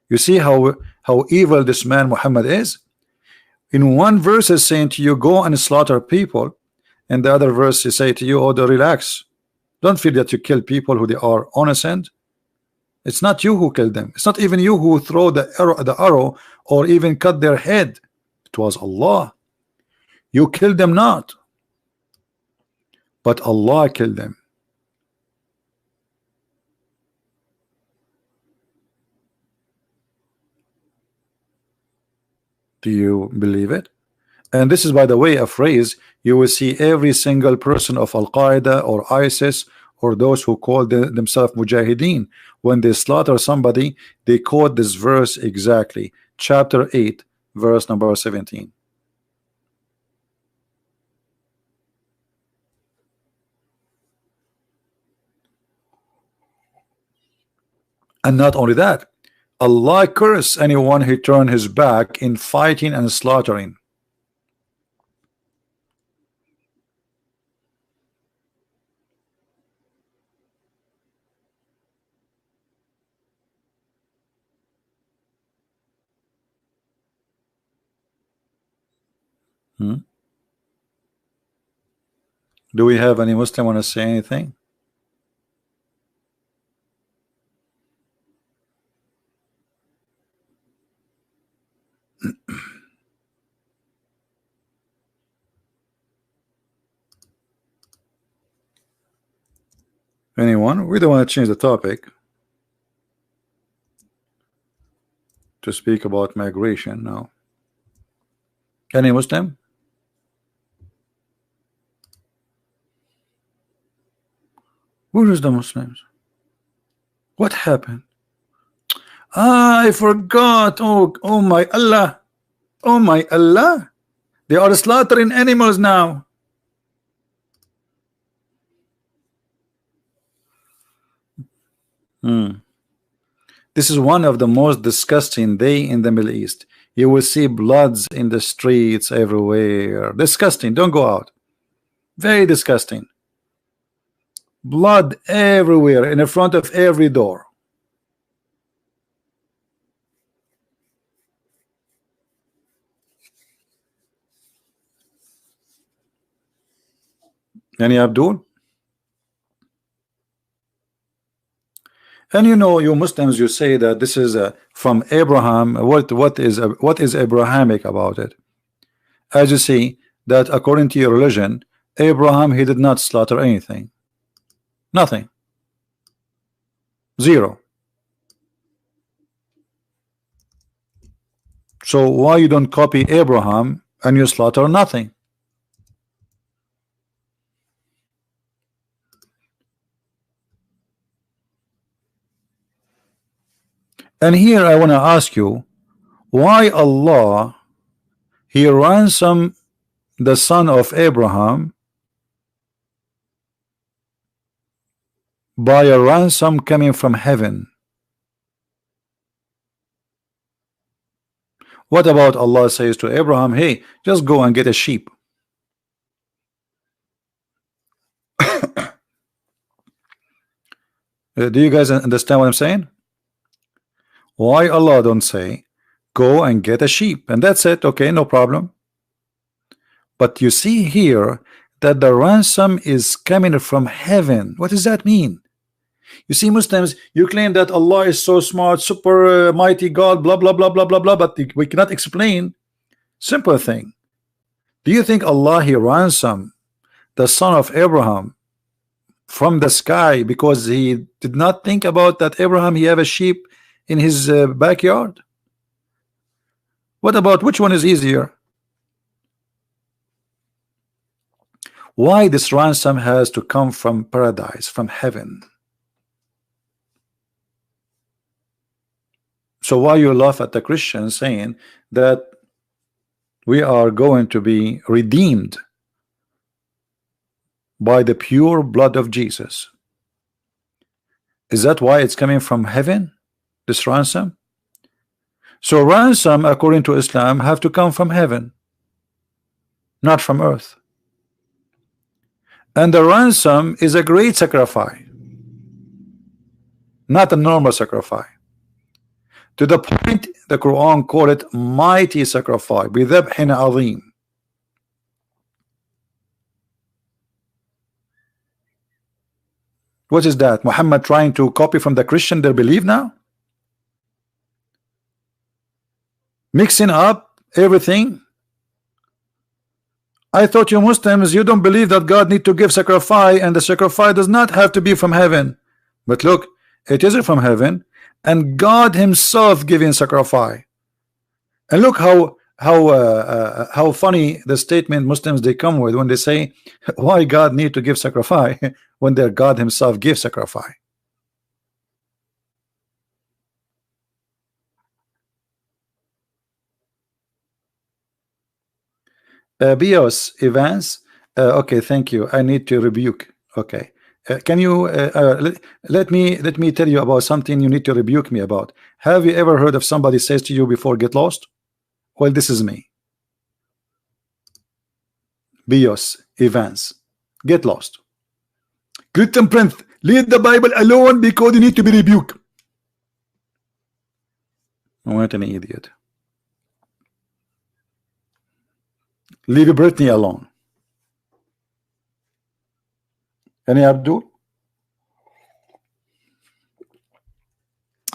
You see how evil this man Muhammad is. In one verse is saying to you, go and slaughter people, and the other verse is say to you, oh, relax, don't feel that you kill people who they are innocent. It's not you who killed them. It's not even you who throw the arrow or even cut their head. It was Allah. You killed them not, but Allah killed them. Do you believe it? And this is, by the way, a phrase you will see every single person of Al-Qaeda or ISIS or those who call themselves Mujahideen. When they slaughter somebody, they quote this verse exactly. Chapter 8, verse number 17. And not only that, Allah curse anyone who turn his back in fighting and slaughtering. Do we have any Muslim want to say anything? Anyone? We don't want to change the topic to speak about migration now. Any Muslim? Where is the Muslims? What happened? I forgot. Oh my Allah. Oh my Allah. They are slaughtering animals now. This is one of the most disgusting day in the Middle East. You will see bloods in the streets everywhere. Disgusting. Don't go out. Very disgusting. Blood everywhere in the front of every door. Any Abdul? And you know, you Muslims, you say that this is from Abraham. What is Abrahamic about it? As you see that according to your religion, Abraham, he did not slaughter anything. Nothing. Zero. So why you don't copy Abraham and you slaughter nothing? And here I want to ask you, why Allah he ransomed the son of Abraham by a ransom coming from heaven? What about Allah says to Abraham, hey, just go and get a sheep? Do you guys understand what I'm saying? Why Allah don't say go and get a sheep and that's it? Okay, no problem. But you see here that the ransom is coming from heaven. What does that mean? You see, Muslims, you claim that Allah is so smart, super mighty God, blah blah blah blah blah blah, but we cannot explain simple thing. Do you think Allah he ransomed the son of Abraham from the sky because he did not think about that Abraham he have a sheep in his backyard? What about which one is easier? Why this ransom has to come from paradise, from heaven? So why you laugh at the Christians saying that we are going to be redeemed by the pure blood of Jesus? Is that why it's coming from heaven, this ransom? So ransom according to Islam have to come from heaven, not from earth. And the ransom is a great sacrifice, not a normal sacrifice. To the point the Quran called it mighty sacrifice, بِذَبْحٍ عَظِيمٍ. What is that? Muhammad trying to copy from the Christian their belief now? Mixing up everything. I thought you Muslims, you don't believe that God need to give sacrifice, and the sacrifice does not have to be from heaven. But look, it isn't from heaven, and God himself giving sacrifice. And look how funny the statement Muslims they come with when they say, why God need to give sacrifice when their God himself gives sacrifice. Bios Evans, okay, thank you. I need to rebuke. Okay, can you let me tell you about something you need to rebuke me about. Have you ever heard of somebody says to you before, get lost? Well, this is me. Bios Evans, get lost. Christian Prince, leave the Bible alone because you need to be rebuked. What an idiot. Leave Britney alone. Any Abdul?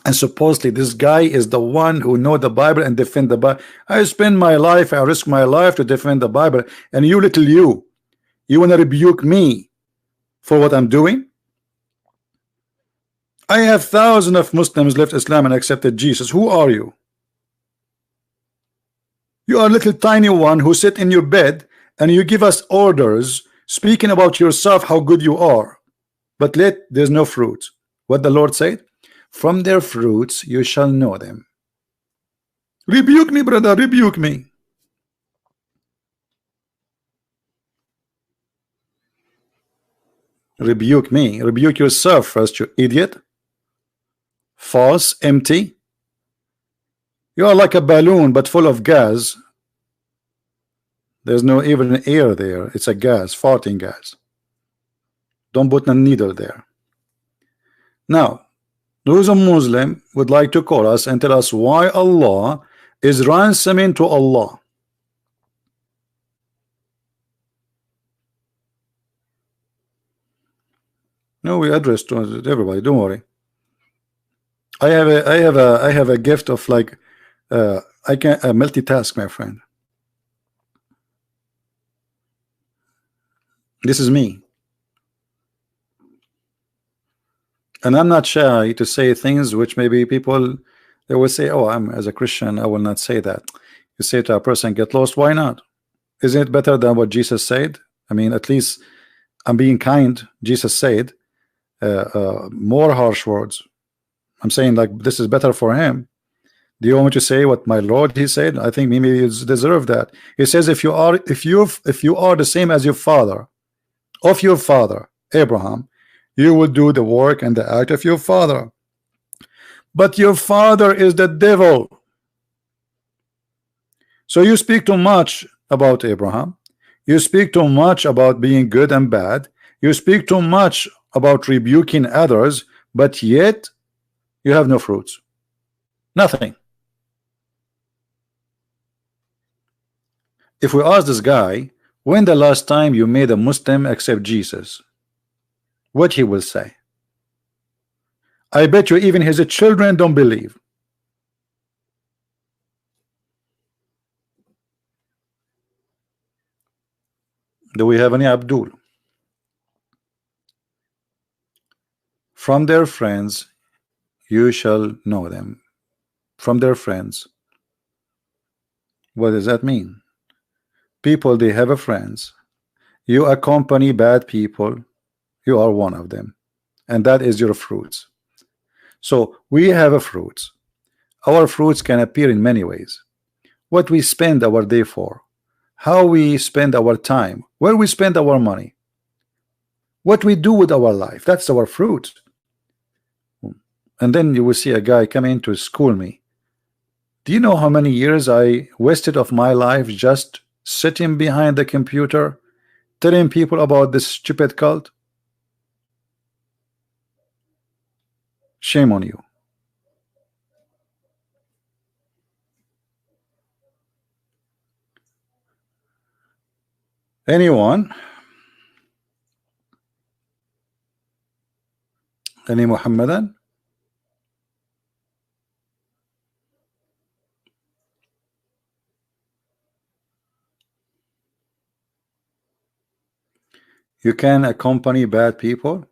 And supposedly this guy is the one who know the Bible and defend the Bible. I spend my life, I risk my life to defend the Bible, and you little you want to rebuke me for what I'm doing? I have thousands of Muslims left Islam and accepted Jesus. Who are you? You are a little tiny one who sit in your bed and you give us orders speaking about yourself, how good you are, but yet there's no fruit. What the Lord said, from their fruits you shall know them. Rebuke me, brother, rebuke me. Rebuke me, rebuke yourself first, you idiot. False, empty. You are like a balloon but full of gas. There's no even air there. It's a gas, farting gas. Don't put a needle there. Now, those a Muslim would like to call us and tell us why Allah is ransoming to Allah. No, we address to everybody. Don't worry. I have a gift of like I can multitask, my friend. This is me, and I'm not shy to say things which maybe people they will say, oh, I'm as a Christian I will not say that. You say to a person, get lost, why not? Isn't it better than what Jesus said? I mean, at least I'm being kind. Jesus said more harsh words. I'm saying like this is better for him. Do you want me to say what my Lord he said? I think maybe you deserve that. He says if you are the same as your father, of your father Abraham, you will do the work and the act of your father. But your father is the devil. So you speak too much about Abraham. You speak too much about being good and bad. You speak too much about rebuking others, but yet you have no fruits. Nothing. If we ask this guy, when the last time you made a Muslim accept Jesus, what he will say? I bet you even his children don't believe. Do we have any Abdul? From their friends you shall know them. From their friends. What does that mean? People, they have a friends. You accompany bad people, you are one of them, and that is your fruits. So we have a fruits. Our fruits can appear in many ways. What we spend our day for, how we spend our time, where we spend our money, what we do with our life, that's our fruit. And then you will see a guy come in to school me. Do you know how many years I wasted of my life just sitting behind the computer telling people about this stupid cult? Shame on you. Anyone? Any Muhammadan? You can accompany bad people.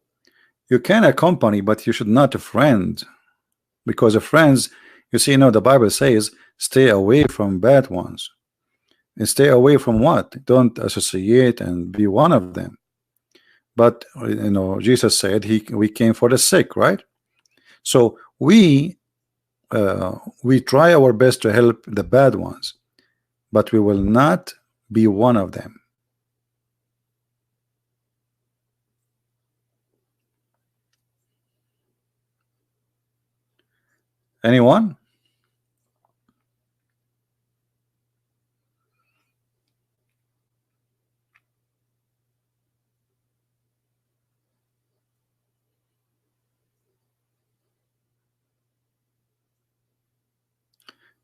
You can accompany, but you should not a friend, because of friends, you see, the Bible says, stay away from bad ones. And stay away from what? Don't associate and be one of them. But Jesus said we came for the sick, right? So we try our best to help the bad ones, but we will not be one of them. Anyone?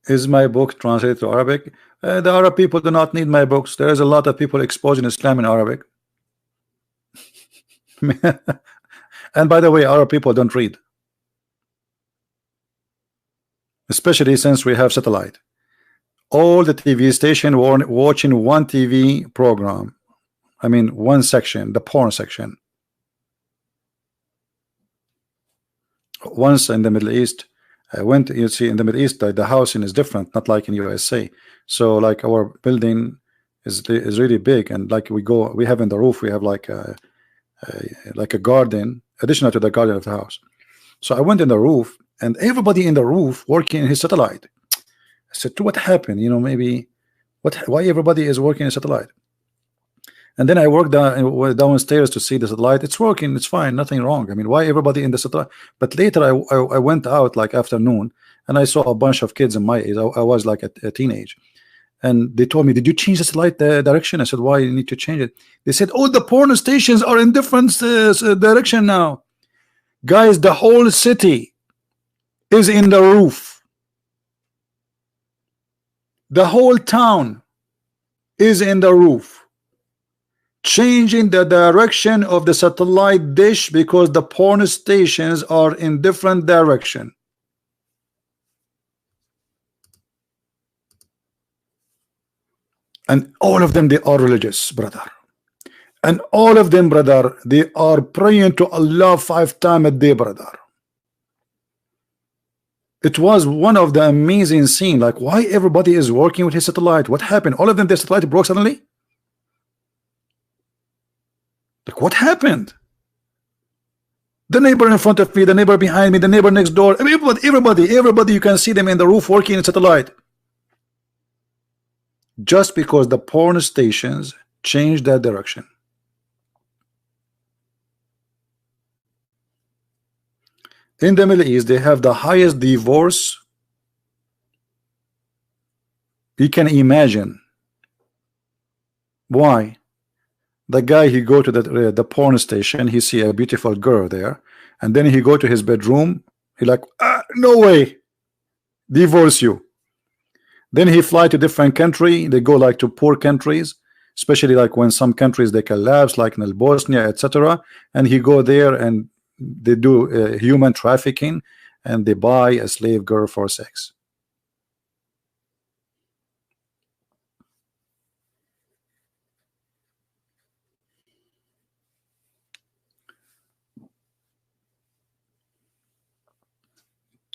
Is my book translated to Arabic? The Arab people do not need my books. There is a lot of people exposing Islam in Arabic. And by the way, Arab people don't read, especially since we have satellite. All the TV station were watching one TV program. I mean, one section, the porn section. Once in the Middle East, I went. You see, in the Middle East, the housing is different, not like in USA. So, like, our building is really big, and like we have in the roof, we have like a garden, additional to the garden of the house. So I went in the roof, and everybody in the roof working in his satellite. I said, what happened? Maybe why everybody is working in satellite? And then I worked downstairs to see the satellite. It's working, it's fine, nothing wrong. I mean, why everybody in the satellite? But later I went out like afternoon, and I saw a bunch of kids in my age. I was like a teenage, and they told me, did you change the satellite direction? I said, why you need to change it? They said, oh, the porn stations are in different direction now. Guys, the whole city is in the roof. The whole town is in the roof, changing the direction of the satellite dish because the porn stations are in different direction. And all of them, they are religious, brother. And all of them, brother, they are praying to Allah 5 times a day, brother. It was one of the amazing scene. Like, why everybody is working with his satellite? What happened? All of them, their satellite broke suddenly. Like, what happened? The neighbor in front of me, the neighbor behind me, the neighbor next door, everybody, you can see them in the roof working in satellite. Just because the porn stations changed that direction. In the Middle East, they have the highest divorce you can imagine. Why? The guy, he go to the porn station, he see a beautiful girl there, and then he go to his bedroom, he like, no way, divorce you. Then he fly to different country, they go like to poor countries, especially like when some countries they collapse, like in Bosnia, etc. And he go there and they do human trafficking, and they buy a slave girl for sex.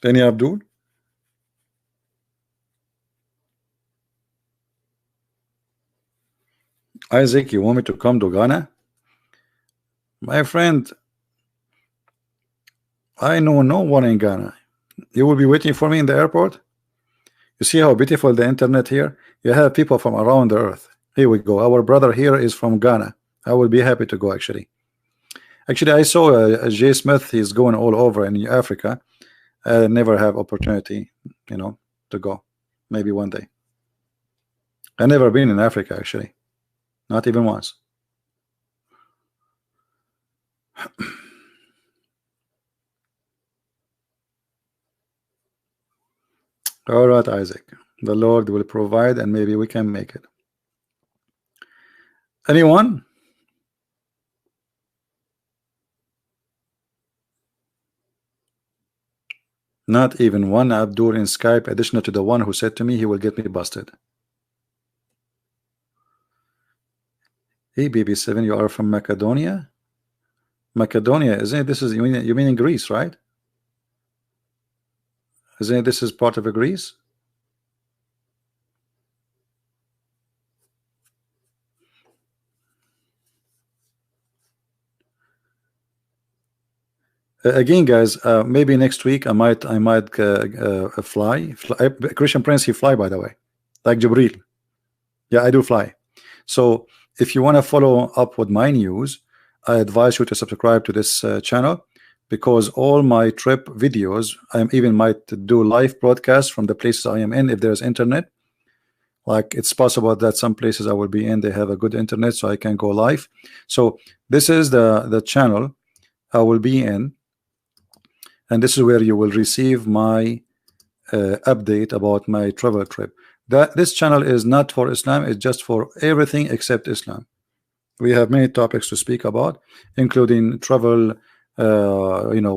Any Abdul? Isaac, you want me to come to Ghana? My friend, I know no one in Ghana. You will be waiting for me in the airport. You see how beautiful the internet here? You have people from around the earth. Here we go. Our brother here is from Ghana. I will be happy to go actually. Actually, I saw Jay Smith. He's going all over in Africa. I never have opportunity, to go. Maybe one day. I never been in Africa actually, not even once. All right, Isaac. The Lord will provide, and maybe we can make it. Anyone? Not even one Abdur in Skype additional to the one who said to me he will get me busted. Hey BB7, you are from Macedonia? Macedonia, isn't it? This is, you mean in Greece, right? Isn't it, this is part of a Greece? Again, guys, maybe next week I might fly. Christian Prince, he fly, by the way, like Jibril. Yeah, I do fly. So if you want to follow up with my news, I advise you to subscribe to this channel, because all my trip videos, I even might do live broadcasts from the places I am in if there's internet. Like, it's possible that some places I will be in, they have a good internet, so I can go live. So this is the channel I will be in, and this is where you will receive my update about my travel trip. This channel is not for Islam, it's just for everything except Islam. We have many topics to speak about, including travel, you know,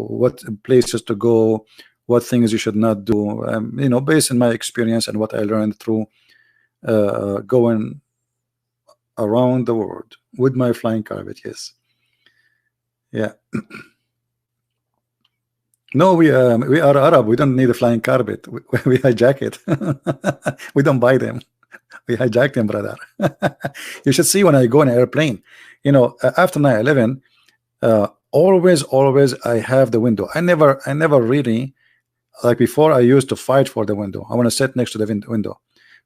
what places to go, what things you should not do, you know, based on my experience and what I learned through going around the world with my flying carpet. Yes, yeah. No, we are Arab. We don't need a flying carpet. We hijack it. We don't buy them. We hijack them, brother. You should see when I go in an airplane. You know, after 9/11, always I have the window. I never really, like before, I used to fight for the window. I want to sit next to the window.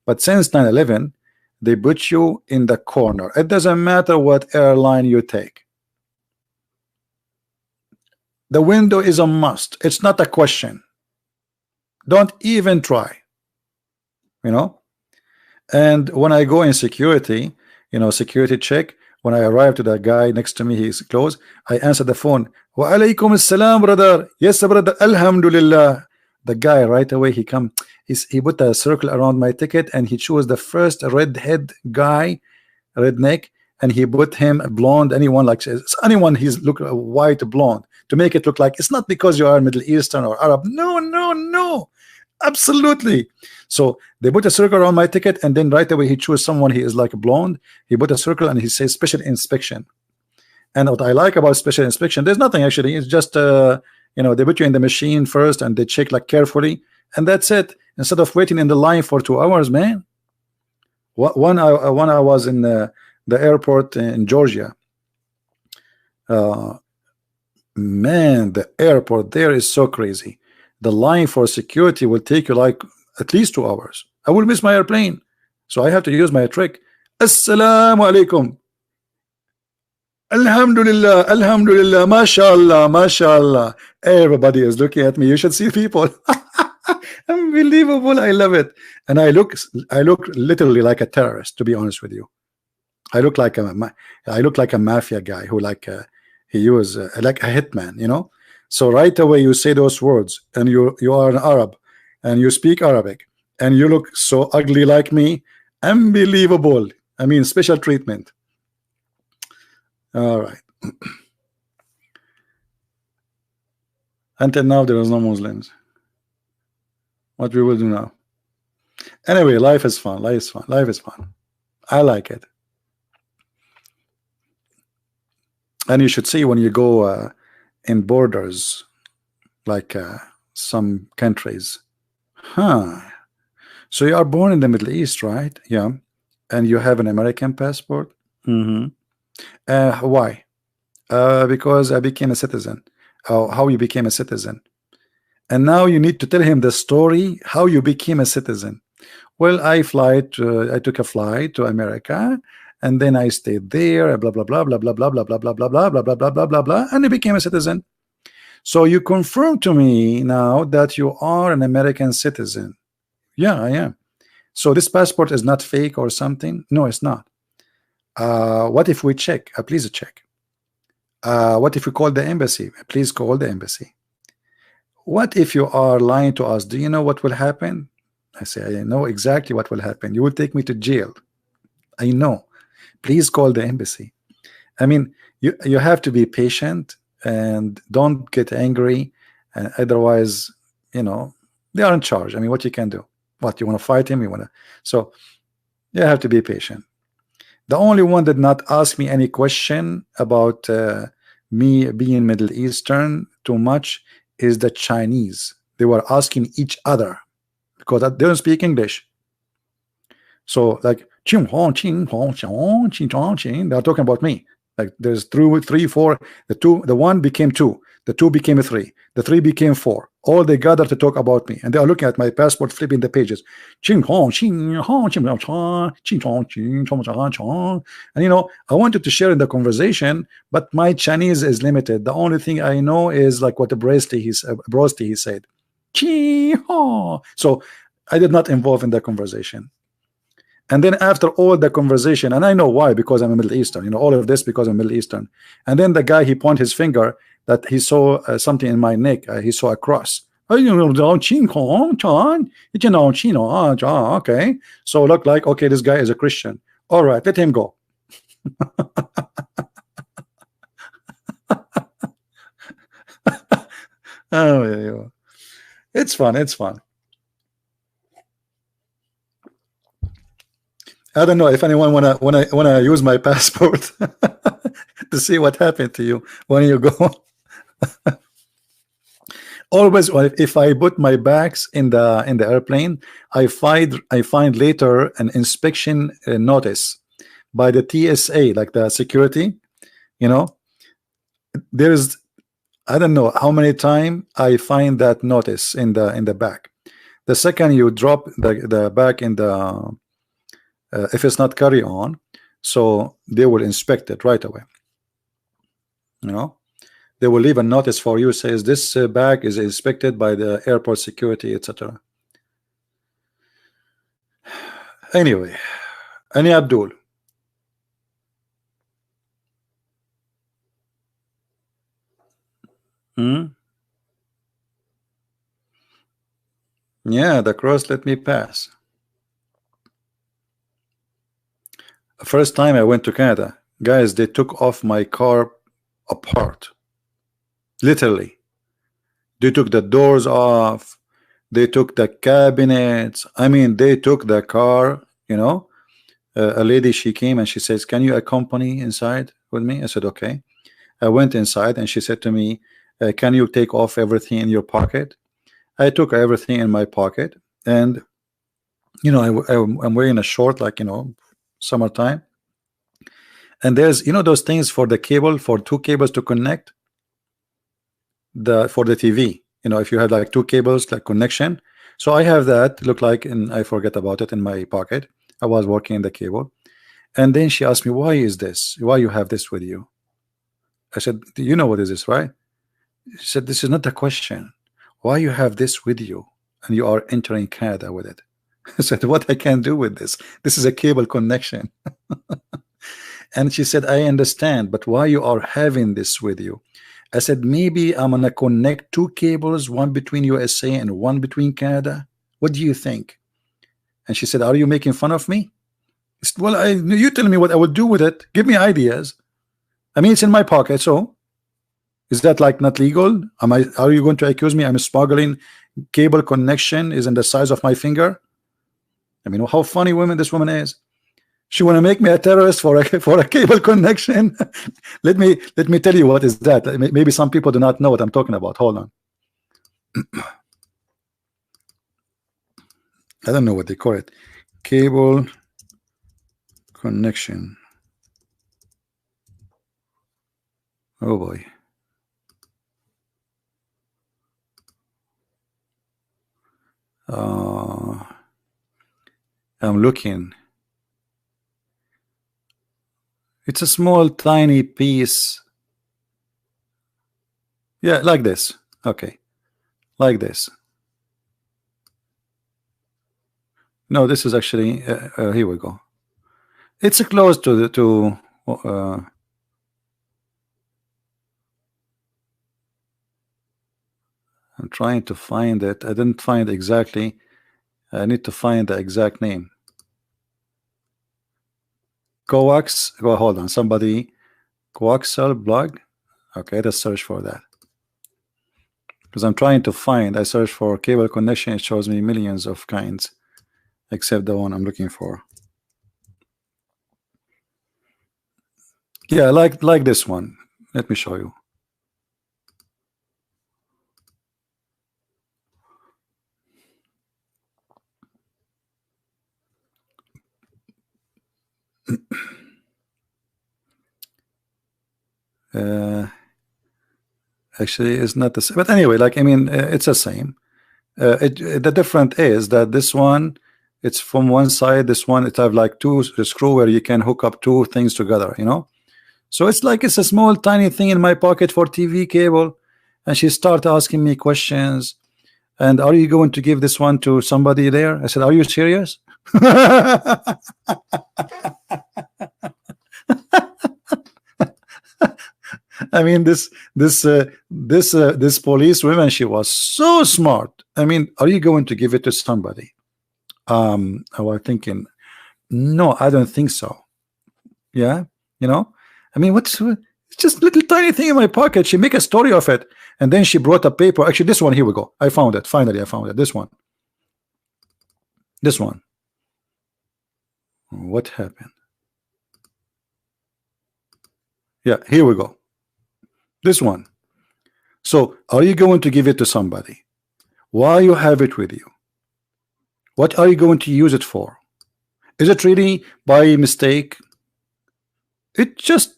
But since 9/11, they put you in the corner. It doesn't matter what airline you take. The window is a must. It's not a question. Don't even try. You know. And when I go in security, you know, security check, when I arrive to the guy next to me, he's close, I answer the phone. Wa alaikum assalam, brother. Yes, brother. Alhamdulillah. The guy right away, he put a circle around my ticket, and he chose the first redhead guy, redneck, and he put him blonde. Anyone like anyone, he's look white blonde to make it look like it's not because you are Middle Eastern or Arab. No, absolutely. So they put a circle around my ticket, and then right away he chose someone he is like blonde. He put a circle and he says special inspection. And what I like about special inspection, there's nothing actually. It's just you know, they put you in the machine first and they check like carefully, and that's it. Instead of waiting in the line for 2 hours, man. When I was in the airport in Georgia, man, the airport there is so crazy. The line for security will take you like at least 2 hours. I will miss my airplane, so I have to use my trick. Assalamu alaikum. Alhamdulillah, Alhamdulillah, mashallah, mashallah. Everybody is looking at me. You should see people. Unbelievable. I love it. And I look literally like a terrorist, to be honest with you. I look like a mafia guy who he was like a hitman, you know. So right away you say those words, and you are an Arab, and you speak Arabic, and you look so ugly like me. Unbelievable. I mean, special treatment. All right. Until now there is no Muslims. What we will do now? Anyway, life is fun. Life is fun. Life is fun. I like it. And you should see when you go in borders, like some countries. Huh. So you are born in the Middle East, right? Yeah. And you have an American passport? Mm-hmm. Why? Because I became a citizen. How you became a citizen? And now you need to tell him the story how you became a citizen. Well, I took a flight to America, and then I stayed there, blah blah blah blah blah blah blah blah blah blah blah blah blah blah blah blah blah, and I became a citizen. So you confirm to me now that you are an American citizen. Yeah, I am. So this passport is not fake or something? No, it's not. What if we check? Please check. What if we call the embassy? Please call the embassy. What if you are lying to us? Do you know what will happen? I say, I know exactly what will happen. You will take me to jail. I know. Please call the embassy. I mean, you have to be patient and don't get angry. Otherwise, you know, they are in charge. I mean, what you can do? What, you want to fight him? You want to? So you have to be patient. The only one did not ask me any question about me being Middle Eastern too much is the Chinese. They were asking each other because they don't speak English. So like they're talking about me. Like there's three, four. The one became two. The two became a three. The three became four. All they gathered to talk about me, and they are looking at my passport, flipping the pages. And you know, I wanted to share in the conversation, but my Chinese is limited. The only thing I know is like what the Brosti he said. So I did not involve in the conversation. And then after all the conversation, and I know why, because I'm a Middle Eastern, you know, all of this because I'm Middle Eastern. And then the guy, he pointed his finger that he saw something in my neck. He saw a cross. Okay, so look like, okay, this guy is a Christian. All right, let him go. Oh, yeah. It's fun. It's fun. I don't know if anyone wanna use my passport to see what happened to you when you go. Always, if I put my bags in the airplane, I find later an inspection notice by the TSA, like the security. You know, there's, I don't know how many times I find that notice in the bag. The second you drop the bag in the if it's not carry on, so they will inspect it right away. You know, they will leave a notice for you, says this bag is inspected by the airport security, etc. Anyway, Ani Abdul. Yeah, the cross let me pass. First time I went to Canada, guys, they took off my car apart. Literally. They took the doors off. They took the cabinets. I mean, they took the car, you know. A lady, she came and she says, can you accompany inside with me? I said, okay. I went inside and she said to me, can you take off everything in your pocket? I took everything in my pocket, and you know, I'm wearing a short, like, you know, summertime. And there's, you know, those things for the cable, for two cables to connect for the TV. You know, if you have like two cables, like connection. So I have that, look like, and I forget about it in my pocket. I was working in the cable, and then she asked me, why is this? Why you have this with you? I said, you know what is this, right? She said, this is not the question. Why you have this with you and you are entering Canada with it? I said, what I can do with this? This is a cable connection. And she said, I understand, but why you are having this with you? I said, maybe I'm gonna connect two cables, one between USA and one between Canada. What do you think? And she said, are you making fun of me? I said, well, you tell me what I would do with it. Give me ideas. I mean, it's in my pocket, so is that like not legal? Are you going to accuse me I'm smuggling cable connection is in the size of my finger? I mean, how funny this woman is. She want to make me a terrorist for a cable connection. let me tell you what is that. Maybe some people do not know what I'm talking about. Hold on. I don't know what they call it. Cable connection. Oh boy. I'm looking. It's a small tiny piece. Yeah, like this. Okay, like this. No, this is actually here we go. It's close to the I'm trying to find it. I didn't find exactly. I need to find the exact name. Coax. Well, hold on. Somebody coaxial blog. Okay, let's search for that. Because I'm trying to find, I search for cable connection, it shows me millions of kinds, except the one I'm looking for. Yeah, like this one. Let me show you. Uh, Actually, it's not the same. But anyway, like I mean, it's the same. The difference is that this one, it's from one side. This one, it have like two screw where you can hook up two things together. You know, so it's like it's a small tiny thing in my pocket for TV cable. And she started asking me questions. And are you going to give this one to somebody there? I said, are you serious? I mean, this police woman, she was so smart. I mean, are you going to give it to somebody? I was thinking, no, I don't think so. Yeah, you know, I mean, it's just little tiny thing in my pocket. She make a story of it, and then she brought a paper. Actually, this one, here we go. I found it. Finally, I found it. This one. This one. What happened? Yeah, here we go. This one. So, are you going to give it to somebody? Why you have it with you? What are you going to use it for? Is it really by mistake? It just,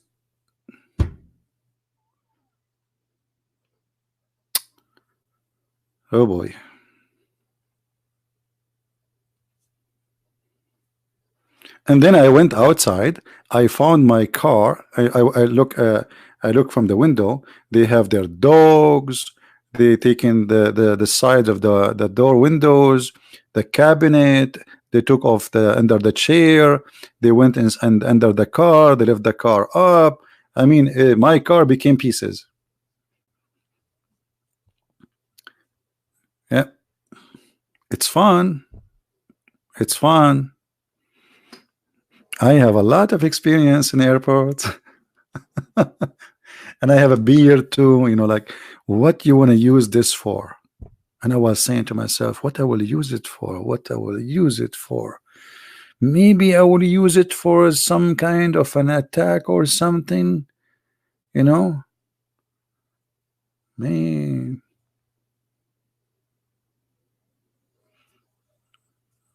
oh boy. And then I went outside. I found my car. I look from the window. They have their dogs. They taken the sides of the door windows, the cabinet. They took off the under the chair. They went in and under the car. They left the car up. I mean, my car became pieces. Yeah, it's fun. It's fun. I have a lot of experience in airports. And I have a beer too, you know, like what you want to use this for? And I was saying to myself, what I will use it for? What I will use it for? Maybe I will use it for some kind of an attack or something, you know? Man.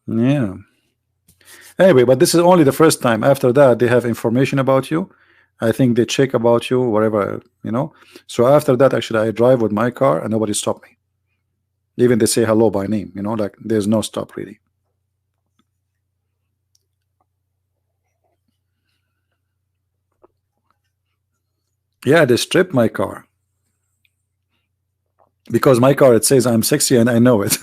Yeah. Anyway, but this is only the first time. After that, they have information about you. I think they check about you wherever, you know. So after that, actually, I drive with my car and nobody stopped me. Even they say hello by name, you know, like there's no stop really. Yeah, they stripped my car because my car, it says I'm sexy and I know it.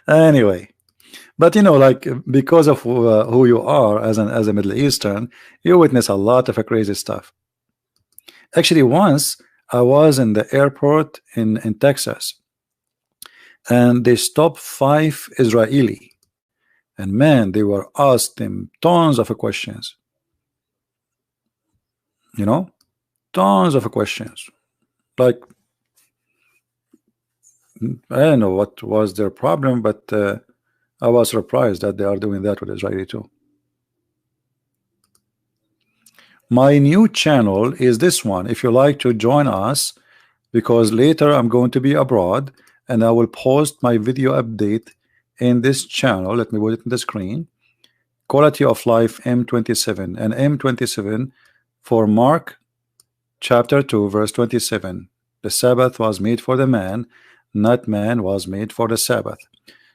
Anyway, but you know, like because of who you are as a Middle Eastern, you witness a lot of crazy stuff. Actually, once I was in the airport in Texas, and they stopped 5 Israeli, and man, they were asked them tons of questions. You know, tons of questions. Like I don't know what was their problem, but I was surprised that they are doing that with Israeli too. My new channel is this one. If you like to join us, because later I'm going to be abroad and I will post my video update in this channel. Let me put it in the screen. Quality of life M27, and M27 for Mark chapter 2 verse 27. The Sabbath was made for the man, not man was made for the Sabbath.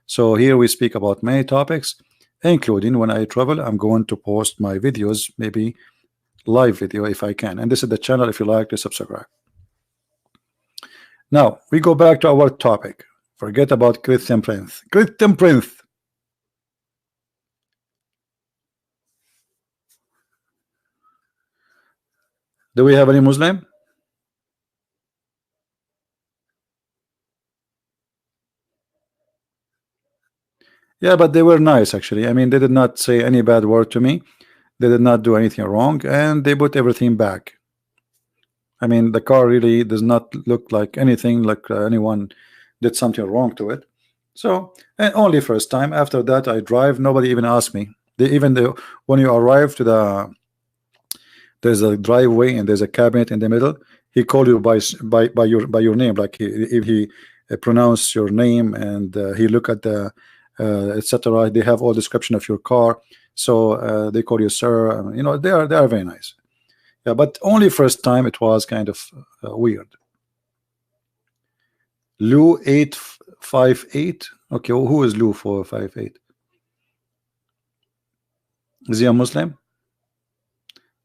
So here we speak about many topics, including when I travel. I'm going to post my videos, maybe live video if I can. And this is the channel if you like to subscribe. Now we go back to our topic. Forget about Christian Prince. Christian Prince. Do we have any Muslim? Yeah, but they were nice actually. I mean, they did not say any bad word to me. They did not do anything wrong, and they put everything back. I mean, the car really does not look like anything like anyone did something wrong to it. So, and only first time. After that, I drive. Nobody even asked me. When you arrive to there's a driveway and there's a cabinet in the middle. He called you by your name, like if he pronounce your name, and he look at the etc. They have all description of your car, so they call you sir. You know, they are very nice. Yeah, but only first time it was kind of weird. Lou 858. Okay, well, who is Lou 458? Is he a Muslim?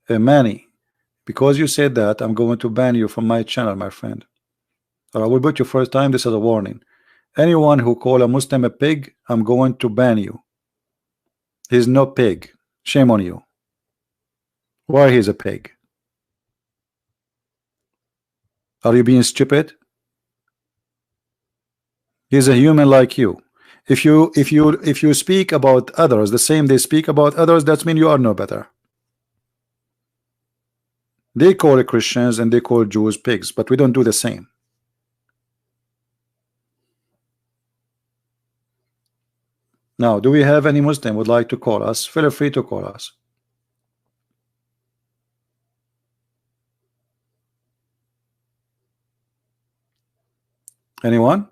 Manny, because you said that, I'm going to ban you from my channel, my friend. Or I will put you first time. This is a warning. Anyone who call a Muslim a pig, I'm going to ban you. He's no pig. Shame on you. Why he's a pig? Are you being stupid? He's a human like you. If you speak about others the same they speak about others, that means you are no better. They call Christians and they call Jews pigs, but we don't do the same. Now, do we have any Muslim would like to call us? Feel free to call us. Anyone?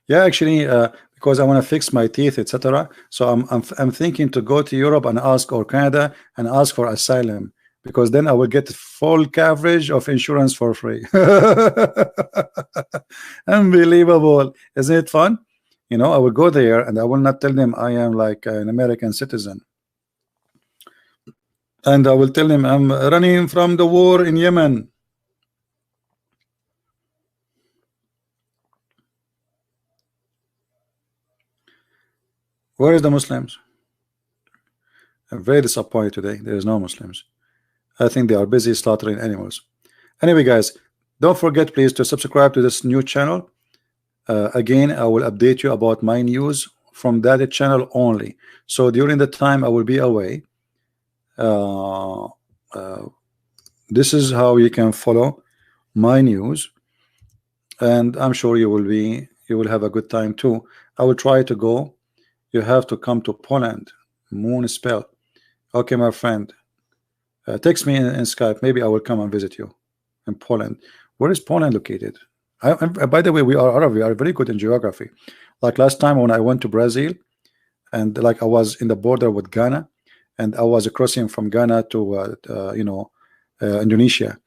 Yeah, actually, because I want to fix my teeth, etc. So I'm thinking to go to Europe and ask, or Canada, and ask for asylum, because then I will get full coverage of insurance for free. Unbelievable, isn't it fun? You know, I will go there and I will not tell them I am like an American citizen, and I will tell them I'm running from the war in Yemen. Where is the Muslims? I'm very disappointed today. There is no Muslims. I think they are busy slaughtering animals. Anyway, guys, don't forget please to subscribe to this new channel. Again, I will update you about my news from that channel only. So during the time I will be away, this is how you can follow my news, and I'm sure you will have a good time too. I will try to go. You have to come to Poland. Moon spell. Okay, my friend. Text me in Skype. Maybe I will come and visit you in Poland. Where is Poland located? By the way, we are Arab. We are very good in geography. Like last time when I went to Brazil, and like I was in the border with Ghana, and I was crossing from Ghana to Indonesia.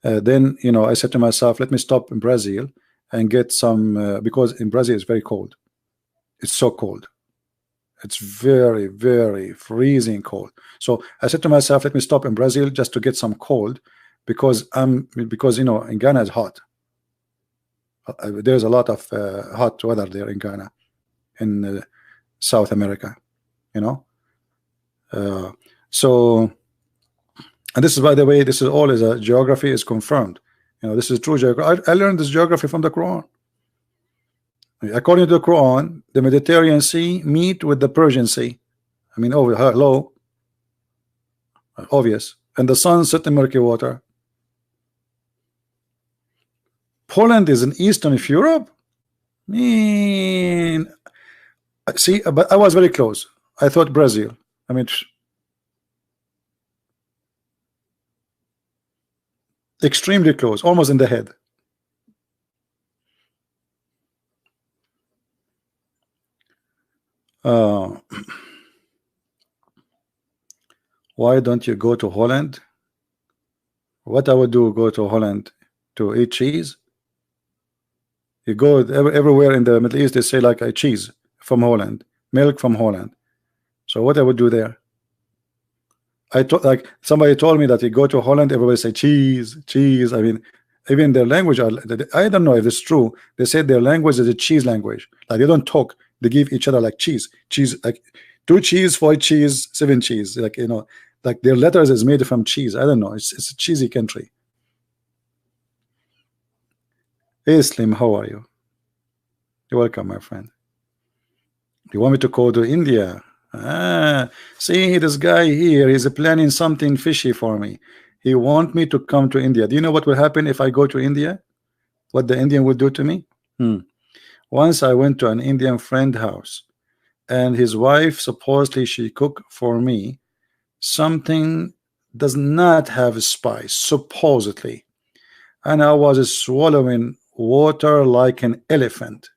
Then I said to myself, let me stop in Brazil and get some because in Brazil it's very cold. It's so cold. It's very, very freezing cold. So I said to myself, let me stop in Brazil just to get some cold, because in Ghana it's hot. There's a lot of hot weather there in Ghana, in South America, so, and this is, by the way, this is all is a geography is confirmed. This is true geography. I learned this geography from the Quran. According to the Quran, the Mediterranean Sea meet with the Persian Sea. I mean, hello, obvious. And the sun set in murky water. Poland is in eastern of Europe. See, but I was very close. I thought Brazil. I mean, extremely close, almost in the head. Why don't you go to Holland? What I would do, go to Holland to eat cheese? You go everywhere in the Middle East, they say like a cheese from Holland, milk from Holland. So what I would do there? Like somebody told me that you go to Holland, everybody say cheese, cheese. I mean, even their language, I don't know if it's true. They said their language is a cheese language. Like they don't talk, they give each other like cheese, like 2 cheese, 4 cheese, 7 cheese. Like like their letters is made from cheese. I don't know. It's a cheesy country. Hey Slim, how are you? You're welcome, my friend. You want me to go to India? Ah, see this guy here. He's planning something fishy for me. He want me to come to India. Do you know what will happen if I go to India? What the Indian will do to me? Once I went to an Indian friend house, and his wife supposedly she cooked for me something does not have spice, supposedly, and I was swallowing water like an elephant.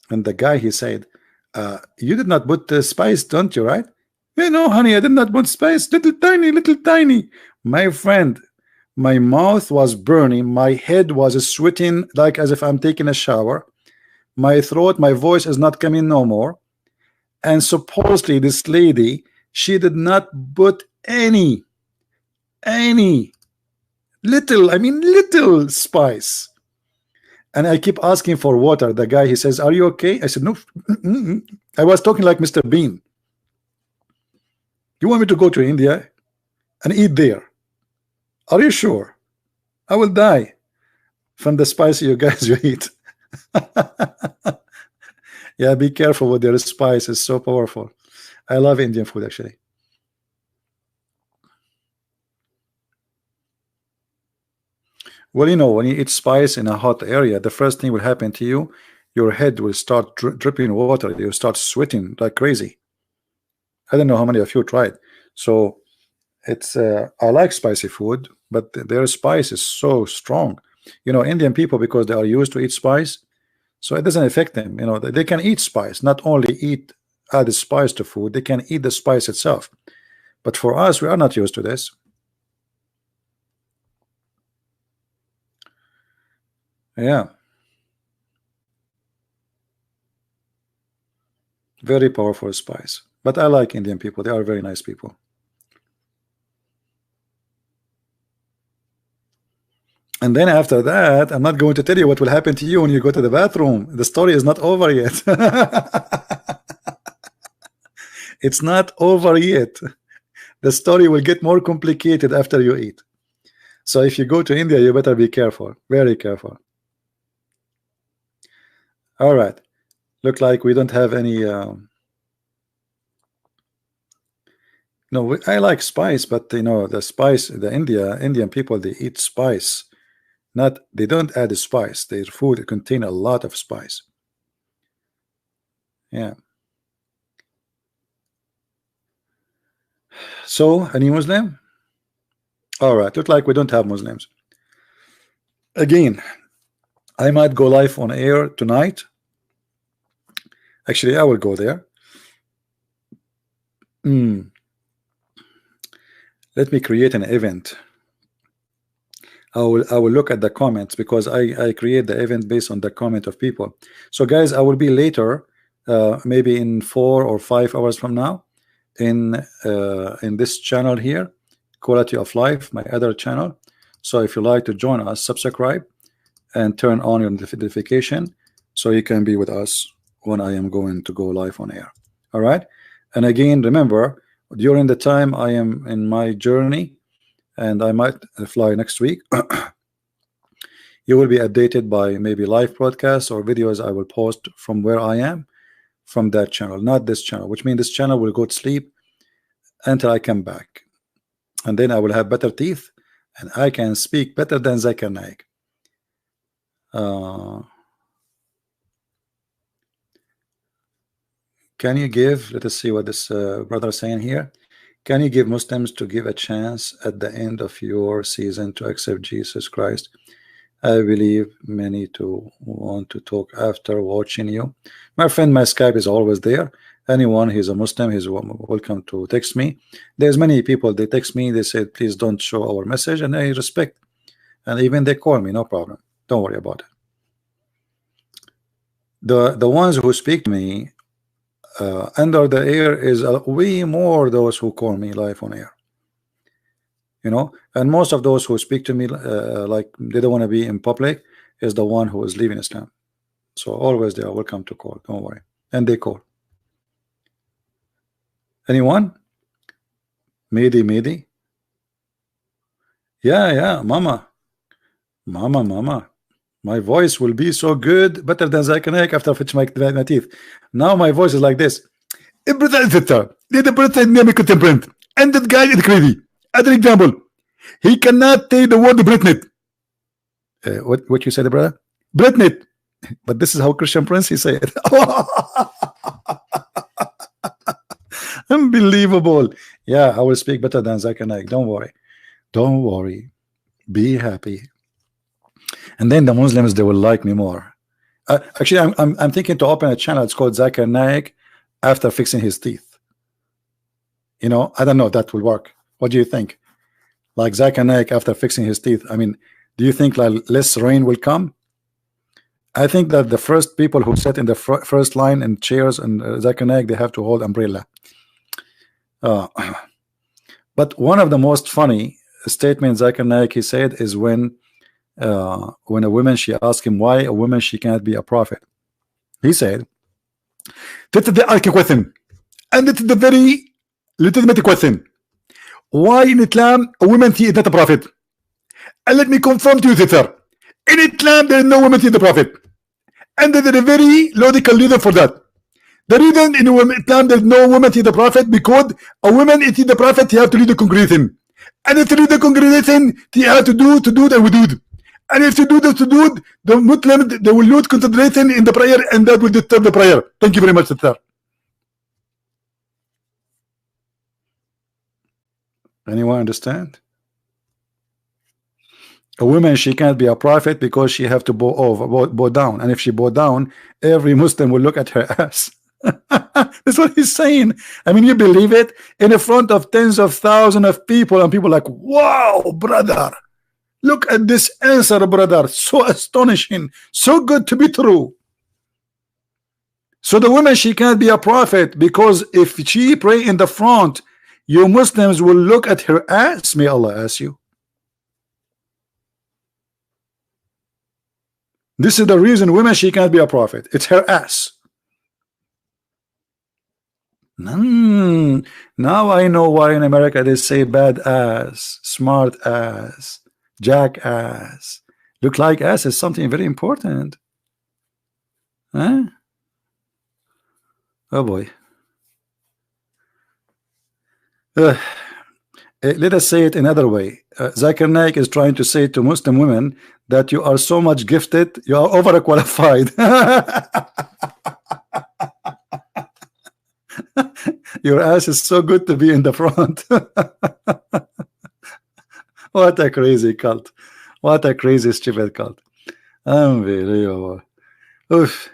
And the guy he said, you did not put the spice, don't you, right? You know, honey, I did not put spice. Little tiny. My friend, my mouth was burning, my head was sweating like as if I'm taking a shower. My throat, my voice is not coming no more. And supposedly this lady, she did not put any little, I mean little spice. And I keep asking for water. The guy, he says, are you okay? I said, no. I was talking like Mr. Bean. You want me to go to India and eat there? Are you sure? I will die from the spice you guys you eat. Yeah, be careful with their spice. It's so powerful. I love Indian food, actually. Well, you know, when you eat spice in a hot area, the first thing will happen to you, your head will start dripping water. You start sweating like crazy. I don't know how many of you tried. So it's I like spicy food, but their spice is so strong. You know, Indian people, because they are used to eat spice, so it doesn't affect them. You know, they can eat spice, not only eat added spice to food, they can eat the spice itself. But for us, we are not used to this. Yeah, very powerful spice. But I like Indian people. They are very nice people. And then after that, I'm not going to tell you what will happen to you when you go to the bathroom. The story is not over yet. It's not over yet. The story will get more complicated after you eat. So if you go to India, you better be careful, very careful. All right. Look like we don't have any. No, I like spice, but you know the spice. The Indian people, they eat spice. Not they don't add spice. Their food contain a lot of spice. Yeah. So any Muslim? All right. Look like we don't have Muslims. Again, I might go live on air tonight. Actually, I will go there. Let me create an event. I will look at the comments, because I create the event based on the comment of people. So guys, I will be later, maybe in 4 or 5 hours from now, in this channel here, Quality of Life, my other channel. So if you like to join us, subscribe and turn on your notification so you can be with us when I am going to go live on air. All right. And again, remember, during the time I am in my journey, and I might fly next week, you will be updated by maybe live broadcasts or videos I will post from where I am, from that channel, not this channel, which means this channel will go to sleep until I come back, and then I will have better teeth and I can speak better than Zakir Naik. Can you give, let us see what this brother is saying here. Can you give Muslims to give a chance at the end of your season to accept Jesus Christ? I believe many to want to talk after watching you. My friend, my Skype is always there. Anyone who's a Muslim is welcome to text me. There's many people, they text me, they say please don't show our message, and I respect, and even they call me, no problem, don't worry about it. The ones who speak to me under the air is way more those who call me live on air, you know. And most of those who speak to me like they don't want to be in public is the one who is leaving Islam. So always they are welcome to call, don't worry. And they call. Anyone? Mehdi? Yeah, mama. My voice will be so good, better than Zakanek after fetch my teeth. Now my voice is like this. The and that guy is crazy. As an example, he cannot say the word Britnet. What you said, brother? Britnet. But this is how Christian Prince he said. Unbelievable. Yeah, I will speak better than Zakanek. Don't worry. Don't worry. Be happy. And then the Muslims, they will like me more. Actually, I'm thinking to open a channel. It's called Zakir Naik after fixing his teeth. You know, I don't know if that will work. What do you think? Like Zakir Naik after fixing his teeth. I mean, do you think like less rain will come? I think that the first people who sit in the first line in chairs and Zakir Naik, they have to hold umbrella. But one of the most funny statements Zakir Naik he said is when a woman, she asked him why a woman she can't be a prophet. He said, "This is the arch question, and it's the very legitimate question. Why in Islam a woman she is not a prophet? And let me confirm to you, sister, in Islam there is no woman she is a prophet, and there is a very logical reason for that. The reason in Islam there is no woman she is a prophet because a woman if she is the prophet she have to lead the congregation, and if you lead the congregation she have to do the wudud. And if you do this to do the Muslims, they will lose concentration in the prayer, and that will disturb the prayer." Thank you very much, sister. Anyone understand? A woman, she can't be a prophet because she have to bow down, and if she bow down, every Muslim will look at her ass. That's what he's saying. I mean, you believe it? In front of tens of thousands of people, and people like, wow, brother. Look at this answer, brother. So astonishing. So good to be true. So the woman, she can't be a prophet because if she pray in the front, you Muslims will look at her ass. May Allah ask you. This is the reason women, she can't be a prophet. It's her ass. Now I know why in America they say bad ass, smart ass, jackass. Look like ass is something very important. Huh? Oh boy. Let us say it another way. Zakir Naik is trying to say to Muslim women that you are so much gifted, you are overqualified. Your ass is so good to be in the front. What a crazy cult. What a crazy stupid cult. Unbelievable. Oof.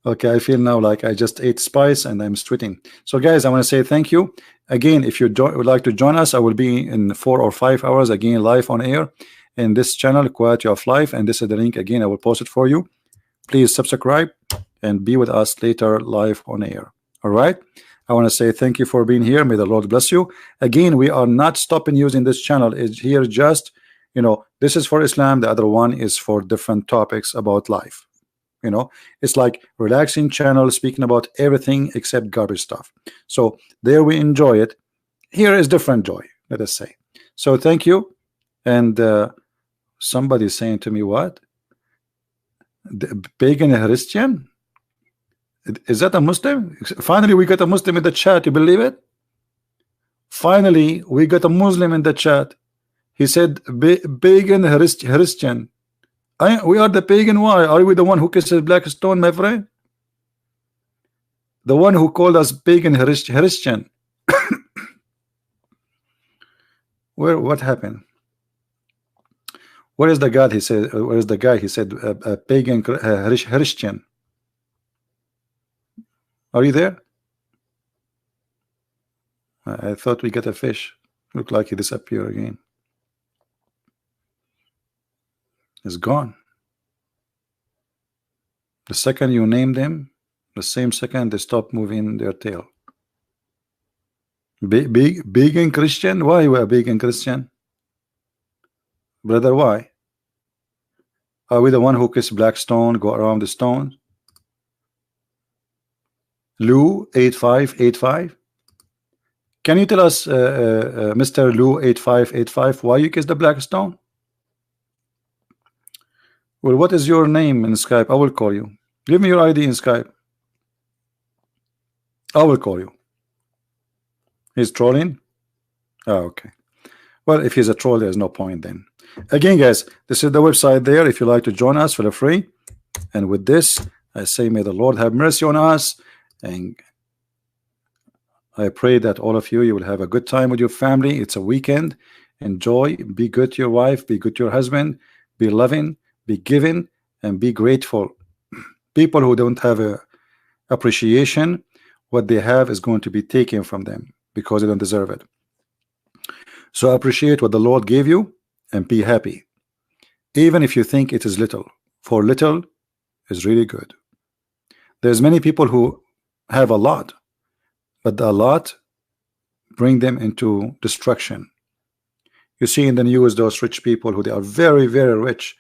Okay, I feel now like I just ate spice and I'm sweating. So guys, I want to say thank you. Again, if you would like to join us, I will be in 4 or 5 hours again live on air in this channel, Quality of Life, and this is the link again. I will post it for you. Please subscribe and be with us later live on air. All right, I want to say thank you for being here. May the Lord bless you. Again, we are not stopping using this channel. It's here just, you know, this is for Islam, the other one is for different topics about life. You know, it's like relaxing channel speaking about everything except garbage stuff. So there we enjoy it. Here is different joy, let us say. So thank you. And somebody saying to me, what? The pagan Christian? Is that a Muslim? Finally we got a Muslim in the chat. You believe it? Finally we got a Muslim in the chat. He said pagan Christian. We are the pagan. Why? Are we the one who kisses black stone, my friend? The one who called us pagan Christian. What happened? Where is the God? He said. Where is the guy? He said pagan Christian. Are you there? I thought we got a fish. Look like he disappeared again. It's gone. The second you name them, the same second they stop moving their tail. Pagan Christian? Why you a pagan Christian? Brother, why? Are we the one who kiss black stone, go around the stone? Lou 8585. Can you tell us, Mr. Lou 8585, why you kiss the black stone? Well, what is your name in Skype? I will call you. Give me your ID in Skype. I will call you. He's trolling? Oh, okay. Well, if he's a troll, there's no point then. Again, guys, this is the website there. If you like to join us, feel free. And with this, I say, may the Lord have mercy on us. And I pray that all of you, you will have a good time with your family. It's a weekend. Enjoy. Be good to your wife. Be good to your husband. Be loving. Be giving. And be grateful. People who don't have a appreciation, what they have is going to be taken from them because they don't deserve it. So appreciate what the Lord gave you and be happy. Even if you think it is little. For little is really good. There's many people who have a lot, but a lot bring them into destruction. You see in the news those rich people who they are very, very rich.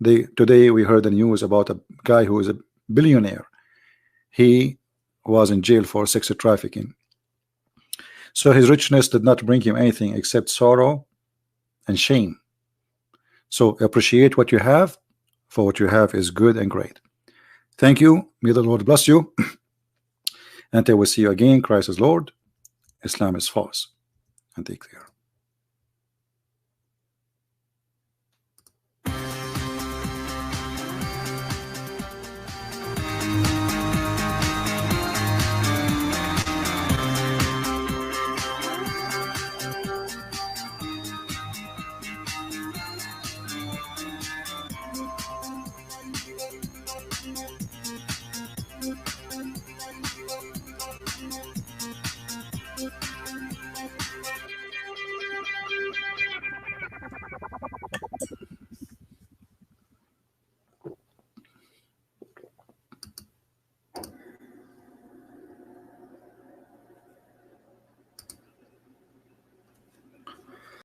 Today we heard the news about a guy who is a billionaire. He was in jail for sex trafficking. So his richness did not bring him anything except sorrow and shame. So appreciate what you have, for what you have is good and great. Thank you. May the Lord bless you. Until we see you again, Christ is Lord, Islam is false. And take care.